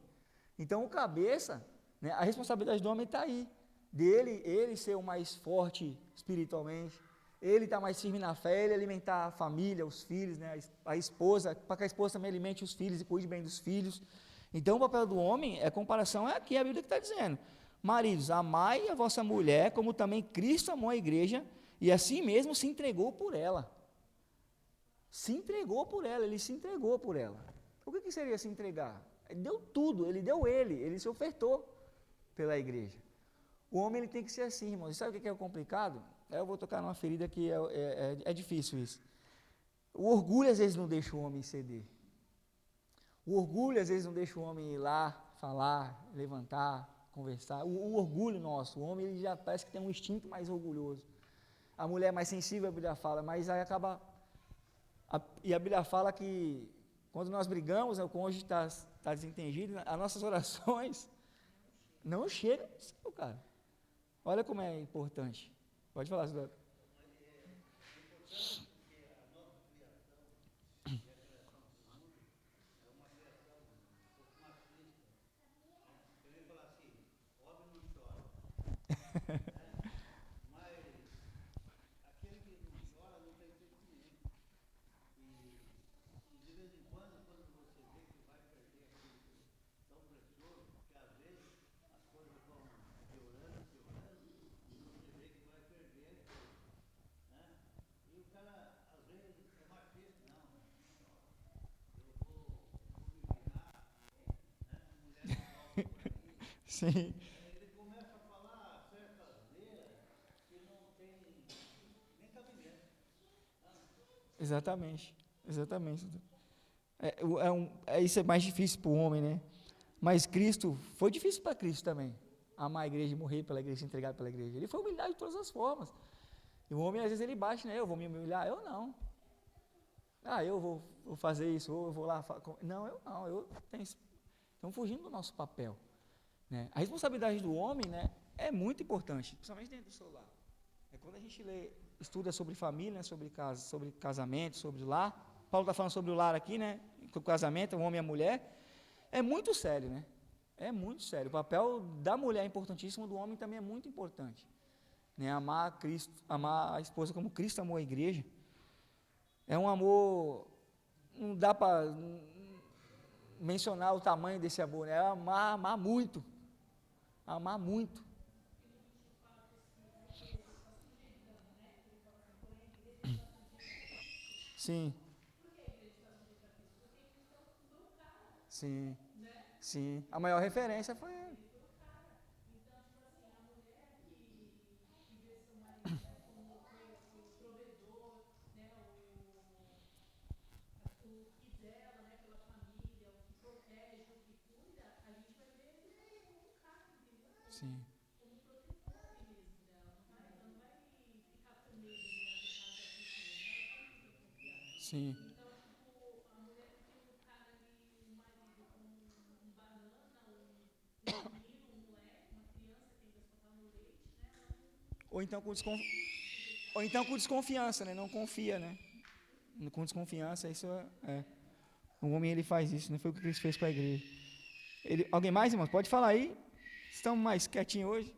Então o cabeça, né, a responsabilidade do homem está aí. Ele ser o mais forte espiritualmente, ele está mais firme na fé, ele alimentar a família, os filhos, né, a esposa, para que a esposa também alimente os filhos e cuide bem dos filhos. Então, o papel do homem, comparação, é aqui a Bíblia que está dizendo. Maridos, amai a vossa mulher, como também Cristo amou a igreja, e assim mesmo se entregou por ela. Se entregou por ela, ele se entregou por ela. O que seria se entregar? Ele deu tudo, ele se ofertou pela igreja. O homem ele tem que ser assim, irmãos. E sabe o que é o complicado? Eu vou tocar numa ferida que é difícil isso. O orgulho às vezes não deixa o homem ceder. O orgulho às vezes não deixa o homem ir lá, falar, levantar, conversar. O orgulho nosso, o homem ele já parece que tem um instinto mais orgulhoso. A mulher é mais sensível, a Bíblia fala, mas aí acaba... E a Bíblia fala que quando nós brigamos, o cônjuge está desentendido, as nossas orações não chegam no céu, cara. Olha como é importante. Pode falar, Cidadão. Aquele que não chora não tem sentimento. E de vez em quando você vê que vai perder aquilo que é tão precioso, que às vezes as coisas vão piorando, e você vê que vai perder aquilo, né? E o cara, às vezes, é machista, não chora. Eu vou me virar, né? A mulher não volta por aí. Sim, Ele começa a falar certa asneira que não tem nem cabimento. exatamente. Exatamente. Isso é mais difícil para o homem, né? Mas Cristo, foi difícil para Cristo também. Amar a igreja, morrer pela igreja, se entregar pela igreja. Ele foi humilhado de todas as formas. E o homem, às vezes, ele bate, né? Eu vou me humilhar? Eu não. Eu vou fazer isso, ou eu vou lá. Não, eu não. Estamos fugindo do nosso papel. Né? A responsabilidade do homem, né, é muito importante, principalmente dentro do seu lar. Quando a gente estuda sobre família, sobre casamento, sobre lar, Paulo está falando sobre o lar aqui, né, o casamento, o homem e a mulher, é muito sério, né? É muito sério. O papel da mulher é importantíssimo, do homem também é muito importante. Né? Amar Cristo, amar a esposa como Cristo amou a igreja. É um amor, não dá para mencionar o tamanho desse amor, né? É amar muito. Amar muito. Sim. Sim. Sim. A maior referência foi ele. Sim. Sim. Ou então com desconfiança, né? Não confia, né? Com desconfiança, isso é. O homem ele faz isso, não foi o que Cristo fez com a igreja. Alguém mais, irmãos? Pode falar aí. Estamos mais quietinhos hoje.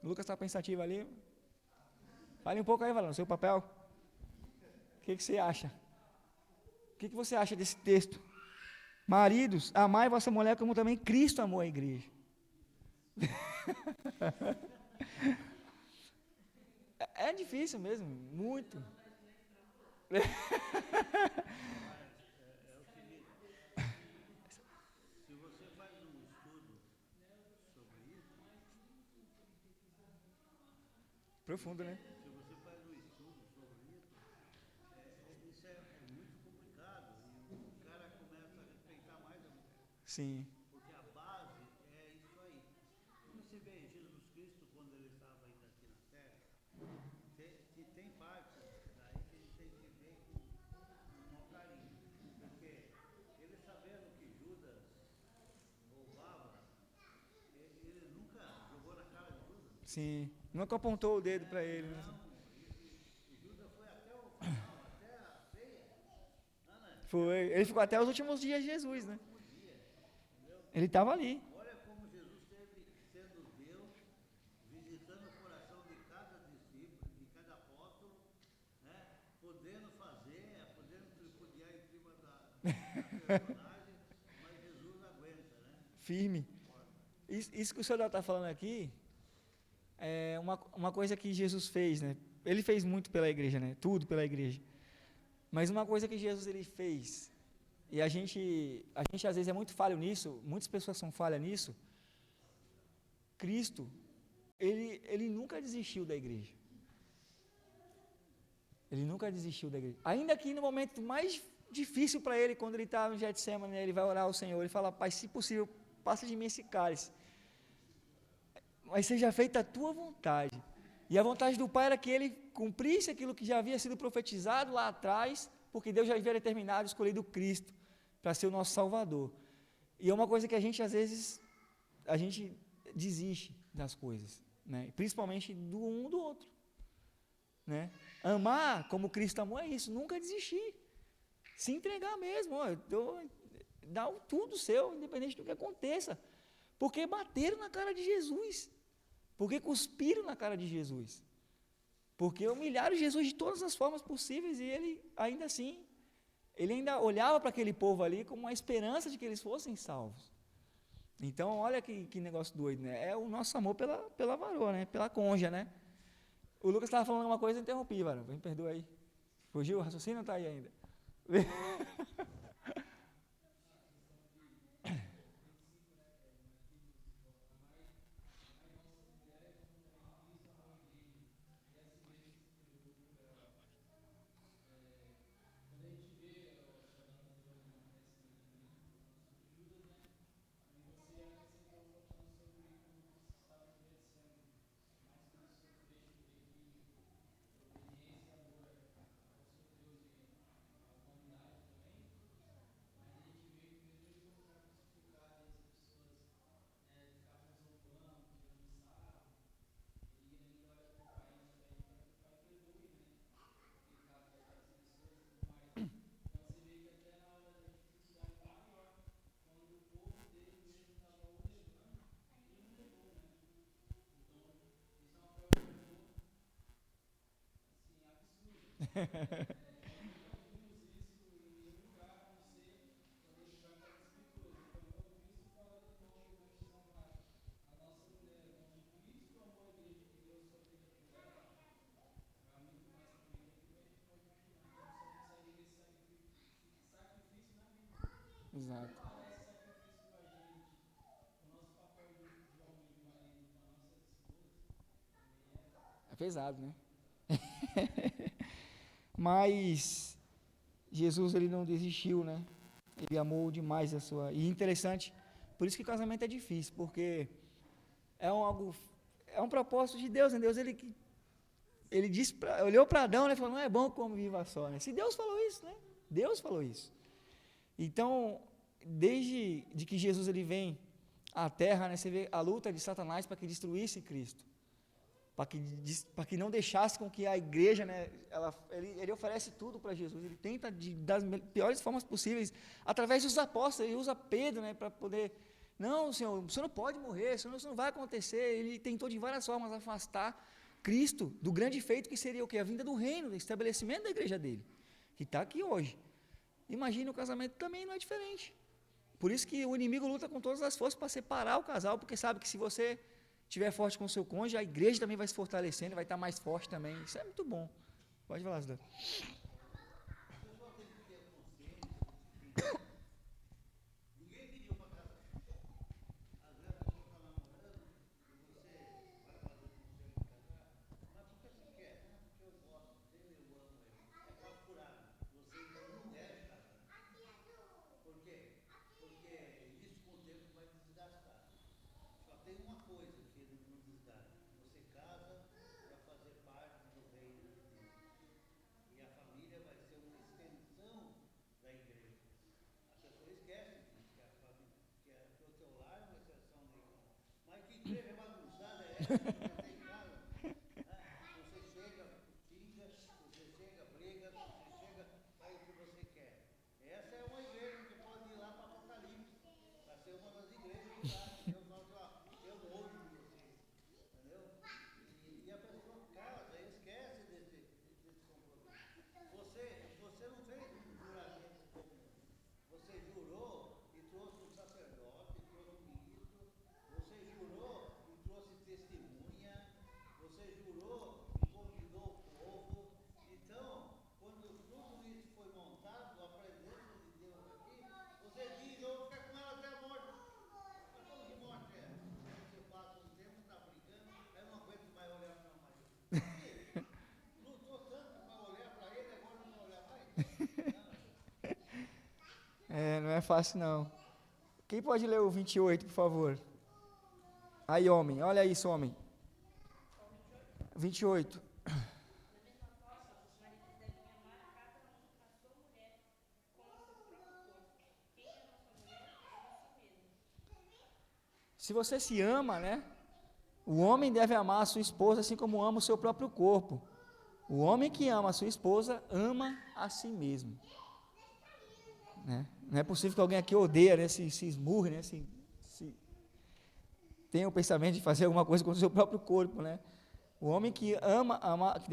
O Lucas está pensativo ali. Fale um pouco aí, Valão, seu papel. O que você acha? O que você acha desse texto? Maridos, amai vossa mulher como também Cristo amou a igreja. É difícil mesmo, muito. Se você faz um estudo sobre isso, Profundo, né? se você faz um estudo sobre isso, isso é muito complicado e o cara começa a respeitar mais a mulher. Sim, Porque a base é isso aí. Você vê Jesus Cristo quando ele estava ainda aqui na terra, tem partes daí que a gente tem que ver com maior carinho. Porque ele sabendo que Judas roubava, ele nunca jogou na cara de Judas. sim. Nunca apontou o dedo para ele. Né? E Judas foi até o final, até a ceia. Foi. Ele ficou até os últimos dias de Jesus, né? Ele estava ali. Olha como Jesus esteve sendo Deus, visitando o coração de cada discípulo, de cada podendo fazer, podendo tripudiar em cima da personagem, mas Jesus aguenta, né? Firme. Isso que o senhor está falando aqui é uma coisa que Jesus fez, né? Ele fez muito pela igreja, né? Tudo pela igreja. Mas uma coisa que Jesus ele fez, e a gente às vezes é muito falho nisso, muitas pessoas são falhas nisso. Cristo, ele nunca desistiu da igreja. Ele nunca desistiu da igreja. Ainda que no momento mais difícil para ele, quando ele está no Getsemane, né, ele vai orar ao Senhor, ele fala: Pai, se possível, passa de mim esse cálice, mas seja feita a tua vontade. E a vontade do Pai era que ele cumprisse aquilo que já havia sido profetizado lá atrás, porque Deus já havia determinado, escolhido Cristo para ser o nosso Salvador. E é uma coisa que a gente, às vezes, a gente desiste das coisas, né? Principalmente do um do outro, né? Amar como Cristo amou é isso, nunca desistir, se entregar mesmo, dar tudo seu, independente do que aconteça, porque bateram na cara de Jesus, porque cuspiram na cara de Jesus, porque humilharam Jesus de todas as formas possíveis, e ele ainda assim, ele ainda olhava para aquele povo ali com uma esperança de que eles fossem salvos. Então, olha que negócio doido, né? É o nosso amor pela varoa, né? Pela cônjuge, né? O Lucas estava falando uma coisa e interrompi, varão. Me perdoa aí. Fugiu? O raciocínio não está aí ainda. Exato. É pesado, né? Mas Jesus, ele não desistiu, né? Ele amou demais a sua... E interessante, por isso que o casamento é difícil, porque é um propósito de Deus, né? Deus, ele disse, olhou para Adão, né? Falou: não é bom como viva só, né? Se Deus falou isso, né? Deus falou isso. Então, desde de que Jesus ele vem à Terra, né? Você vê a luta de Satanás para que destruísse Cristo, para que não deixasse com que a igreja, né, ele oferece tudo para Jesus, ele tenta das piores formas possíveis, através dos apóstolos, ele usa Pedro, né, para poder, não, Senhor, o Senhor não pode morrer, isso não vai acontecer. Ele tentou de várias formas afastar Cristo do grande feito que seria o quê? A vinda do reino, o estabelecimento da igreja dele, que está aqui hoje. Imagina, o casamento também não é diferente. Por isso que o inimigo luta com todas as forças para separar o casal, porque sabe que se você estiver forte com o seu cônjuge, a igreja também vai se fortalecendo, vai estar mais forte também. Isso é muito bom. Pode falar, Zé. Ninguém pediu para casar. Às vezes a pessoa está namorando e você vai fazer o conselho de casar, mas por que você quer? Ah, porque eu gosto dele, eu amo ele. É para furar. Você então não deve casar. Por quê? Porque isso com o tempo vai desgastar. Só tem uma coisa que não desgasta: você casa para fazer parte do reino de Deus. E a família vai ser uma extensão da igreja. As pessoas esquecem disso, que a família, que o teu lar é uma extensão da igreja. Mas que igreja bagunçada é essa que você tem em casa? Você chega, xinga, você chega, briga, você chega, faz o que você quer. Essa é uma igreja que pode ir lá para Apocalipse, para ser uma das igrejas de lá. Deus fala assim: ó, eu nojo de vocês. Entendeu? E a pessoa casa e esquece desse compromisso. é fácil não. Quem pode ler o 28, por favor? Aí, homem, olha isso, homem. 28. Se você se ama, né? O homem deve amar a sua esposa assim como ama o seu próprio corpo. O homem que ama a sua esposa ama a si mesmo. Né? Não é possível que alguém aqui odeie, né? Se esmurre, né? Tenha o pensamento de fazer alguma coisa com o seu próprio corpo, né? O homem que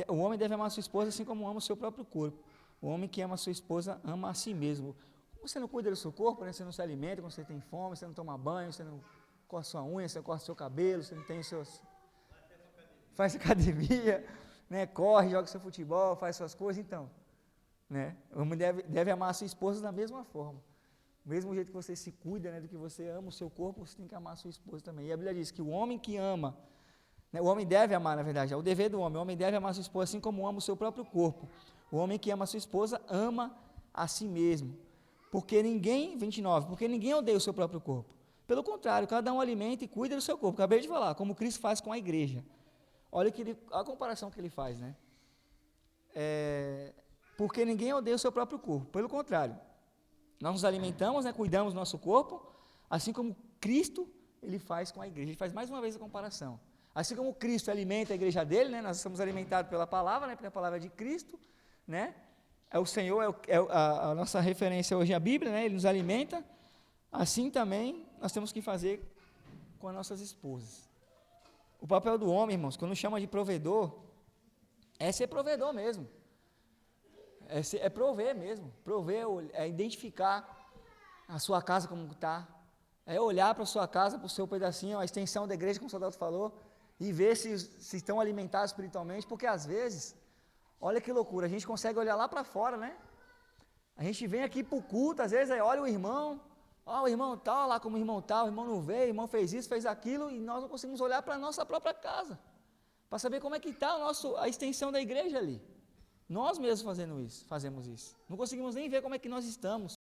o homem deve amar a sua esposa assim como ama o seu próprio corpo. O homem que ama a sua esposa ama a si mesmo. Você não cuida do seu corpo, né? Você não se alimenta quando você tem fome, você não toma banho, você não corta sua unha, você não corta seu cabelo, você não tem seus... Faz academia, né? Corre, joga seu futebol, faz suas coisas, então. Né? O homem deve amar a sua esposa da mesma forma. Do mesmo jeito que você se cuida, né, do que você ama o seu corpo, você tem que amar a sua esposa também. E a Bíblia diz que o homem que ama, né, o homem deve amar, na verdade, é o dever do homem. O homem deve amar a sua esposa assim como ama o seu próprio corpo. O homem que ama a sua esposa ama a si mesmo. Porque ninguém, 29, porque ninguém odeia o seu próprio corpo. Pelo contrário, cada um alimenta e cuida do seu corpo. Acabei de falar, como Cristo faz com a igreja. Olha a comparação que ele faz, né? Porque ninguém odeia o seu próprio corpo. Pelo contrário, nós nos alimentamos, né, cuidamos do nosso corpo, assim como Cristo ele faz com a igreja. Ele faz mais uma vez a comparação. Assim como Cristo alimenta a igreja dele, né, nós somos alimentados pela palavra, né, pela palavra de Cristo, né, é o Senhor, a nossa referência hoje é a Bíblia, né, ele nos alimenta. Assim também nós temos que fazer com as nossas esposas. O papel do homem, irmãos, quando chama de provedor, é ser provedor mesmo. É prover mesmo. Prover é identificar a sua casa como está. É olhar para a sua casa, para o seu pedacinho, a extensão da igreja, como o soldado falou, e ver se estão alimentados espiritualmente, porque às vezes, olha que loucura, a gente consegue olhar lá para fora, né? A gente vem aqui para o culto, às vezes aí olha o irmão tal, lá como o irmão tal, o irmão não veio, o irmão fez isso, fez aquilo, e nós não conseguimos olhar para a nossa própria casa, para saber como é que está a extensão da igreja ali. Nós mesmos fazemos isso. Não conseguimos nem ver como é que nós estamos.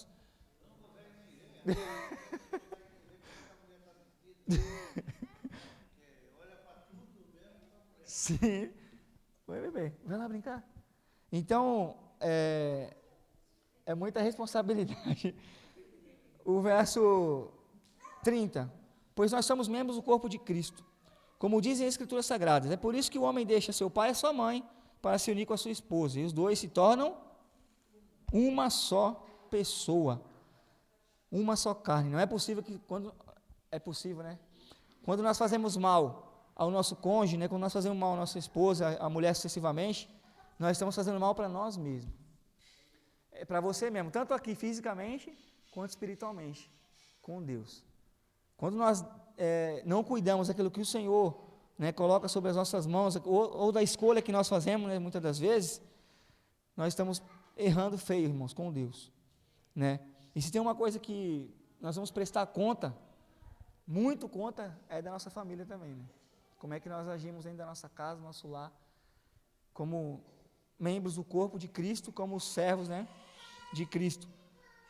Sim. Vai, bebê, vai lá brincar. Então, é muita responsabilidade. O verso 30. Pois nós somos membros do corpo de Cristo, como dizem as Escrituras Sagradas. É por isso que o homem deixa seu pai e sua mãe para se unir com a sua esposa, e os dois se tornam uma só pessoa, uma só carne. Não é possível é possível, né? Quando nós fazemos mal ao nosso cônjuge, né? Quando nós fazemos mal à nossa esposa, à mulher sucessivamente, nós estamos fazendo mal para nós mesmos. É para você mesmo, tanto aqui fisicamente, quanto espiritualmente, com Deus. Quando nós não cuidamos daquilo que o Senhor, né, coloca sobre as nossas mãos, ou da escolha que nós fazemos, né, muitas das vezes, nós estamos errando feio, irmãos, com Deus, né? E se tem uma coisa que nós vamos prestar conta, muito conta, é da nossa família também, né? Como é que nós agimos dentro da nossa casa, do nosso lar, como membros do corpo de Cristo, como servos, né, de Cristo,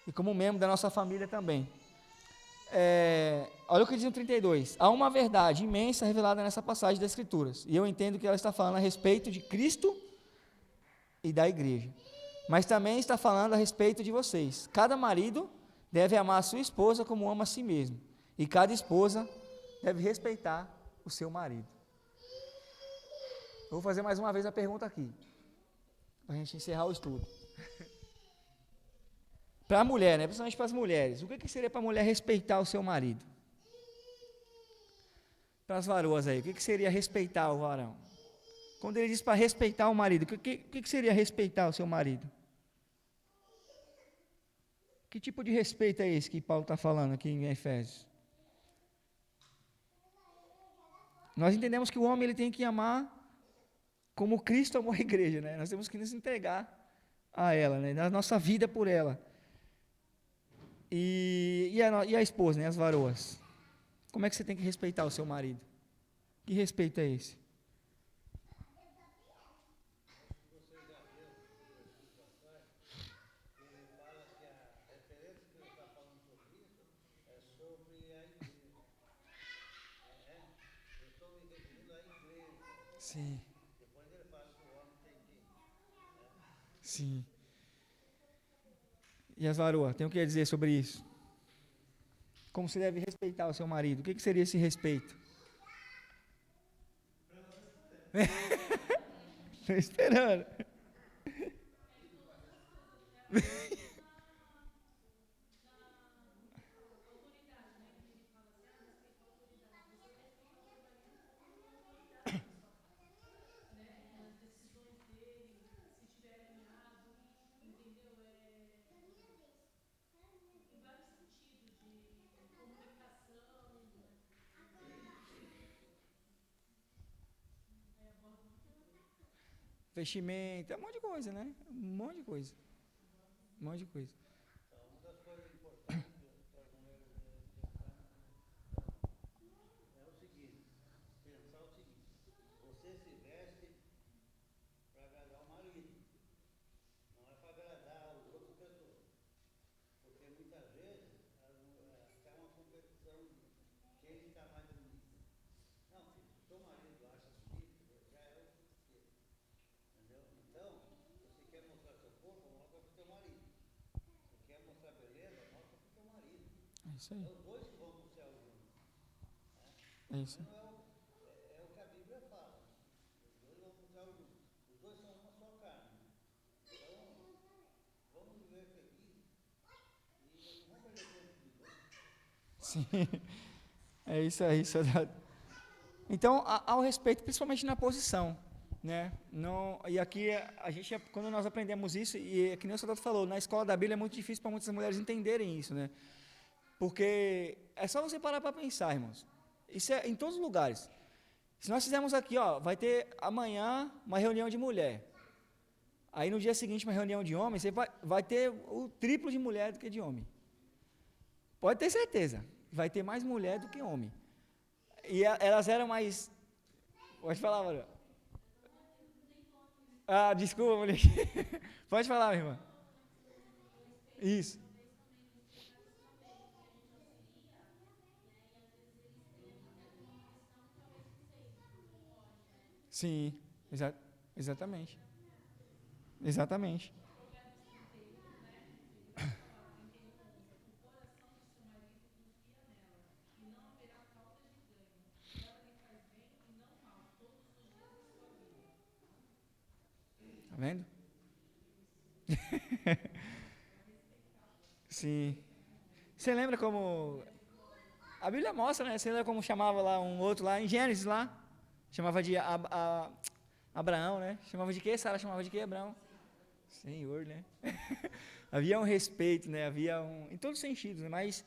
e como membro da nossa família também. Olha o que diz no 32. Há uma verdade imensa revelada nessa passagem das Escrituras, e eu entendo que ela está falando a respeito de Cristo e da igreja, mas também está falando a respeito de vocês. Cada marido deve amar a sua esposa como ama a si mesmo, e cada esposa deve respeitar o seu marido. Eu vou fazer mais uma vez a pergunta aqui, para a gente encerrar o estudo. Para a mulher, né? Principalmente para as mulheres, o que seria para a mulher respeitar o seu marido? Para as varoas aí, o que seria respeitar o varão? Quando ele diz para respeitar o marido, o que seria respeitar o seu marido? Que tipo de respeito é esse que Paulo está falando aqui em Efésios? Nós entendemos que o homem ele tem que amar como Cristo amou a igreja, né? Nós temos que nos entregar a ela, né? Na nossa vida por ela. E a esposa, né? As varoas. Como é que você tem que respeitar o seu marido? Que respeito é esse? Sim, Depois ele fala que o homem tem que. sim. E as varoas, tem o que dizer sobre isso? Como você deve respeitar o seu marido? O que seria esse respeito? Estou esperando. Vestimenta, um monte de coisa, né? Um monte de coisa. Um monte de coisa. Então, uma das coisas importantes para as mulheres é o seguinte: pensar o seguinte, você se veste para agradar o marido, não é para agradar as outras pessoas. Porque muitas vezes até uma competição de quem está mais bonito. Não, filho, se o seu marido acha bonito, já é o suficiente. Entendeu? Então, você quer mostrar seu corpo, mostra para o seu marido. Você quer mostrar beleza, mostra para o seu marido. É isso aí. É os dois que vão para o céu juntos. É isso aí. Não é o que a Bíblia fala. Os dois vão para o céu juntos. Os dois são uma só carne. Então, vamos viver felizes e não vamos perder tempo de Deus. Sim. É isso aí, soldado. Então, há o respeito, principalmente na posição, né? Não, e aqui, a gente, quando nós aprendemos isso, e é que nem o soldado falou, na escola da Bíblia é muito difícil para muitas mulheres entenderem isso, né? Porque é só você parar para pensar, irmãos. Isso é em todos os lugares. Se nós fizermos aqui, ó, vai ter amanhã uma reunião de mulher. Aí no dia seguinte uma reunião de homem, você vai ter o triplo de mulher do que de homem. Pode ter certeza. Vai ter mais mulher do que homem. E elas eram mais... Pode falar, Maria. Ah, desculpa, mulher. Pode falar, minha irmã. Isso. Sim, exatamente. Exatamente. Tá vendo? Sim. Você lembra como... A Bíblia mostra, né? Você lembra como chamava lá um outro lá, em Gênesis lá? Chamava de Abraão, né? Chamava de quê? Sara chamava de quê, Abraão? Senhor, né? Havia um respeito, né? Havia um... Em todos os sentidos, né? Mas,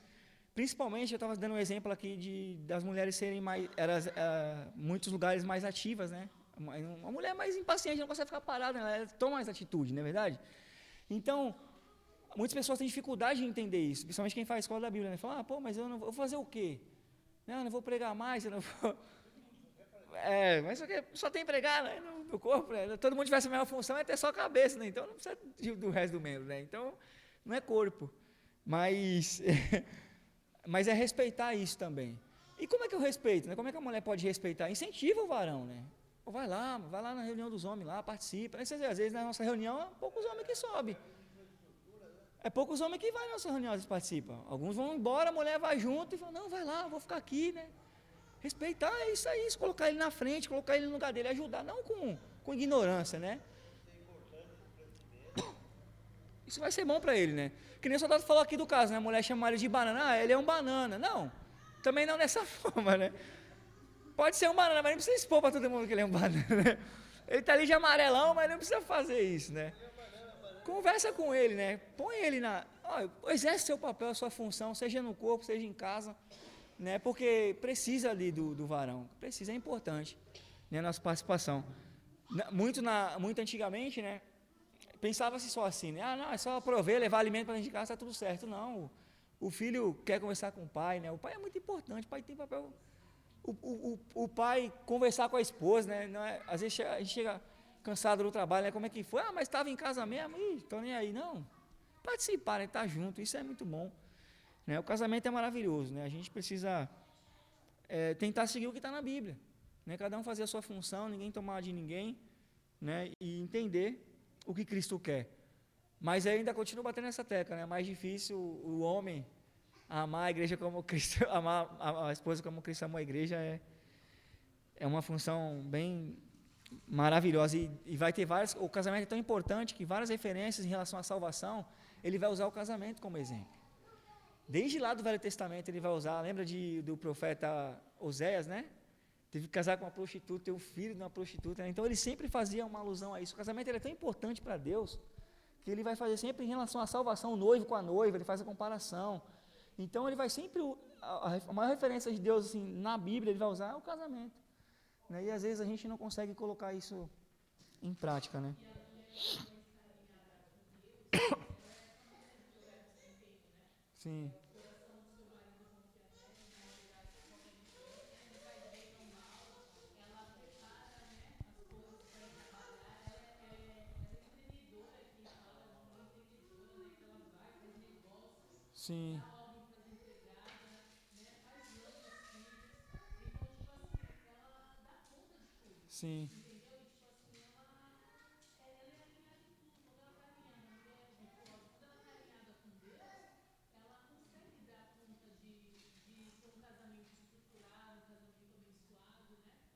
principalmente, eu estava dando um exemplo aqui das mulheres serem mais... muitos lugares mais ativas, né? Uma mulher mais impaciente não consegue ficar parada, né? Ela toma mais atitude, não é verdade? Então, muitas pessoas têm dificuldade de entender isso, principalmente quem faz escola da Bíblia, né? Fala, pô, mas eu não vou fazer o quê? Não, não vou pregar mais, eu não vou... mas só tem pregar, né, no corpo, né? Todo mundo tivesse a mesma função, é ter só a cabeça, né? Então não precisa do resto do membro, né? Então não é corpo, mas mas é respeitar isso também. E como é que eu respeito, né? Como é que a mulher pode respeitar? Incentiva o varão, né? Vai lá na reunião dos homens lá, participa. Às vezes na nossa reunião é poucos homens que sobem. É poucos homens que vão na nossa reunião, eles participam. Alguns vão embora, a mulher vai junto e fala, não, vai lá, vou ficar aqui, né? Respeitar é isso, colocar ele na frente, colocar ele no lugar dele, ajudar, não com ignorância, né? Isso vai ser bom para ele, né? Que nem o soldado falou aqui do caso, né? A mulher chama ele de banana, ele é um banana. Não, também não dessa forma, né? Pode ser um banana, mas não precisa expor para todo mundo que ele é um banana, né? Ele está ali de amarelão, mas não precisa fazer isso, né? Conversa com ele, né? Põe ele exerce seu papel, a sua função, seja no corpo, seja em casa, né? Porque precisa ali do varão, precisa, é importante, né? Nossa participação. Muito antigamente, né? Pensava-se só assim, né? Não, é só prover, levar alimento para dentro de casa, está tudo certo. Não, o filho quer conversar com o pai, né? O pai é muito importante, o pai tem papel. O pai conversar com a esposa, né? Não é, às vezes a gente chega cansado do trabalho, né? Como é que foi? Mas estava em casa mesmo, estou nem aí, não. Participar, né? Estar junto, isso é muito bom, né? O casamento é maravilhoso, né? A gente precisa tentar seguir o que está na Bíblia, né? Cada um fazer a sua função, ninguém tomar de ninguém, né? E entender o que Cristo quer. Mas ainda continuo batendo nessa tecla, né? É mais difícil o homem amar a igreja como Cristo, amar a esposa como Cristo amou a igreja é uma função bem maravilhosa e vai ter várias. O casamento é tão importante que várias referências em relação à salvação ele vai usar o casamento como exemplo. Desde lá do Velho Testamento ele vai usar. Lembra do profeta Oséias, né? Teve que casar com uma prostituta, ter um filho de uma prostituta. Né? Então ele sempre fazia uma alusão a isso. O casamento ele é tão importante para Deus que ele vai fazer sempre em relação à salvação, o noivo com a noiva, ele faz a comparação. Então ele vai sempre, a maior referência de Deus assim, na Bíblia, ele vai usar o casamento. Né? E às vezes a gente não consegue colocar isso em prática, né? Sim, sim, sim,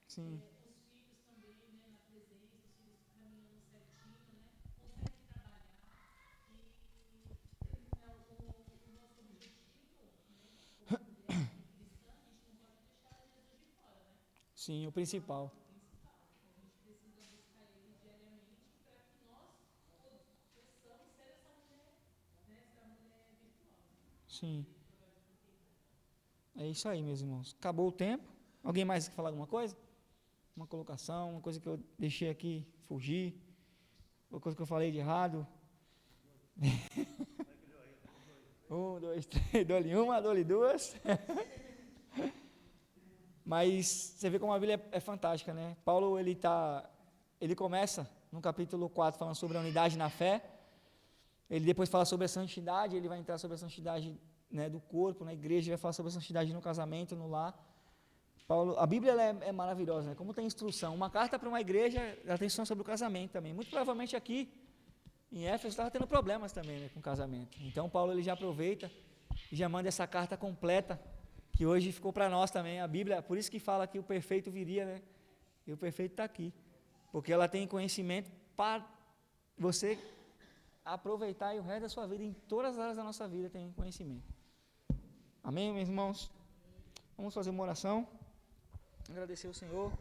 sim, sim, o principal. Sim, é isso aí, meus irmãos. Acabou o tempo. Alguém mais quer falar alguma coisa? Uma colocação, uma coisa que eu deixei aqui fugir, uma coisa que eu falei de errado. Um, dois, três, dou-lhe uma, dou-lhe duas. Mas você vê como a Bíblia é fantástica, né? Paulo, ele começa no capítulo 4 falando sobre a unidade na fé. Ele depois fala sobre a santidade, ele vai entrar sobre a santidade, né, do corpo, na igreja, vai falar sobre a santidade no casamento, no lar. Paulo, a Bíblia ela é maravilhosa, né? Como tem instrução. Uma carta para uma igreja, ela tem instrução sobre o casamento também. Muito provavelmente aqui em Éfeso estava tendo problemas também, né, com o casamento. Então Paulo ele já aproveita e já manda essa carta completa, que hoje ficou para nós também. A Bíblia, por isso que fala que o perfeito viria, né? E o perfeito está aqui. Porque ela tem conhecimento para você aproveitar e o resto da sua vida, em todas as áreas da nossa vida, tem conhecimento. Amém, meus irmãos? Vamos fazer uma oração. Agradecer ao Senhor.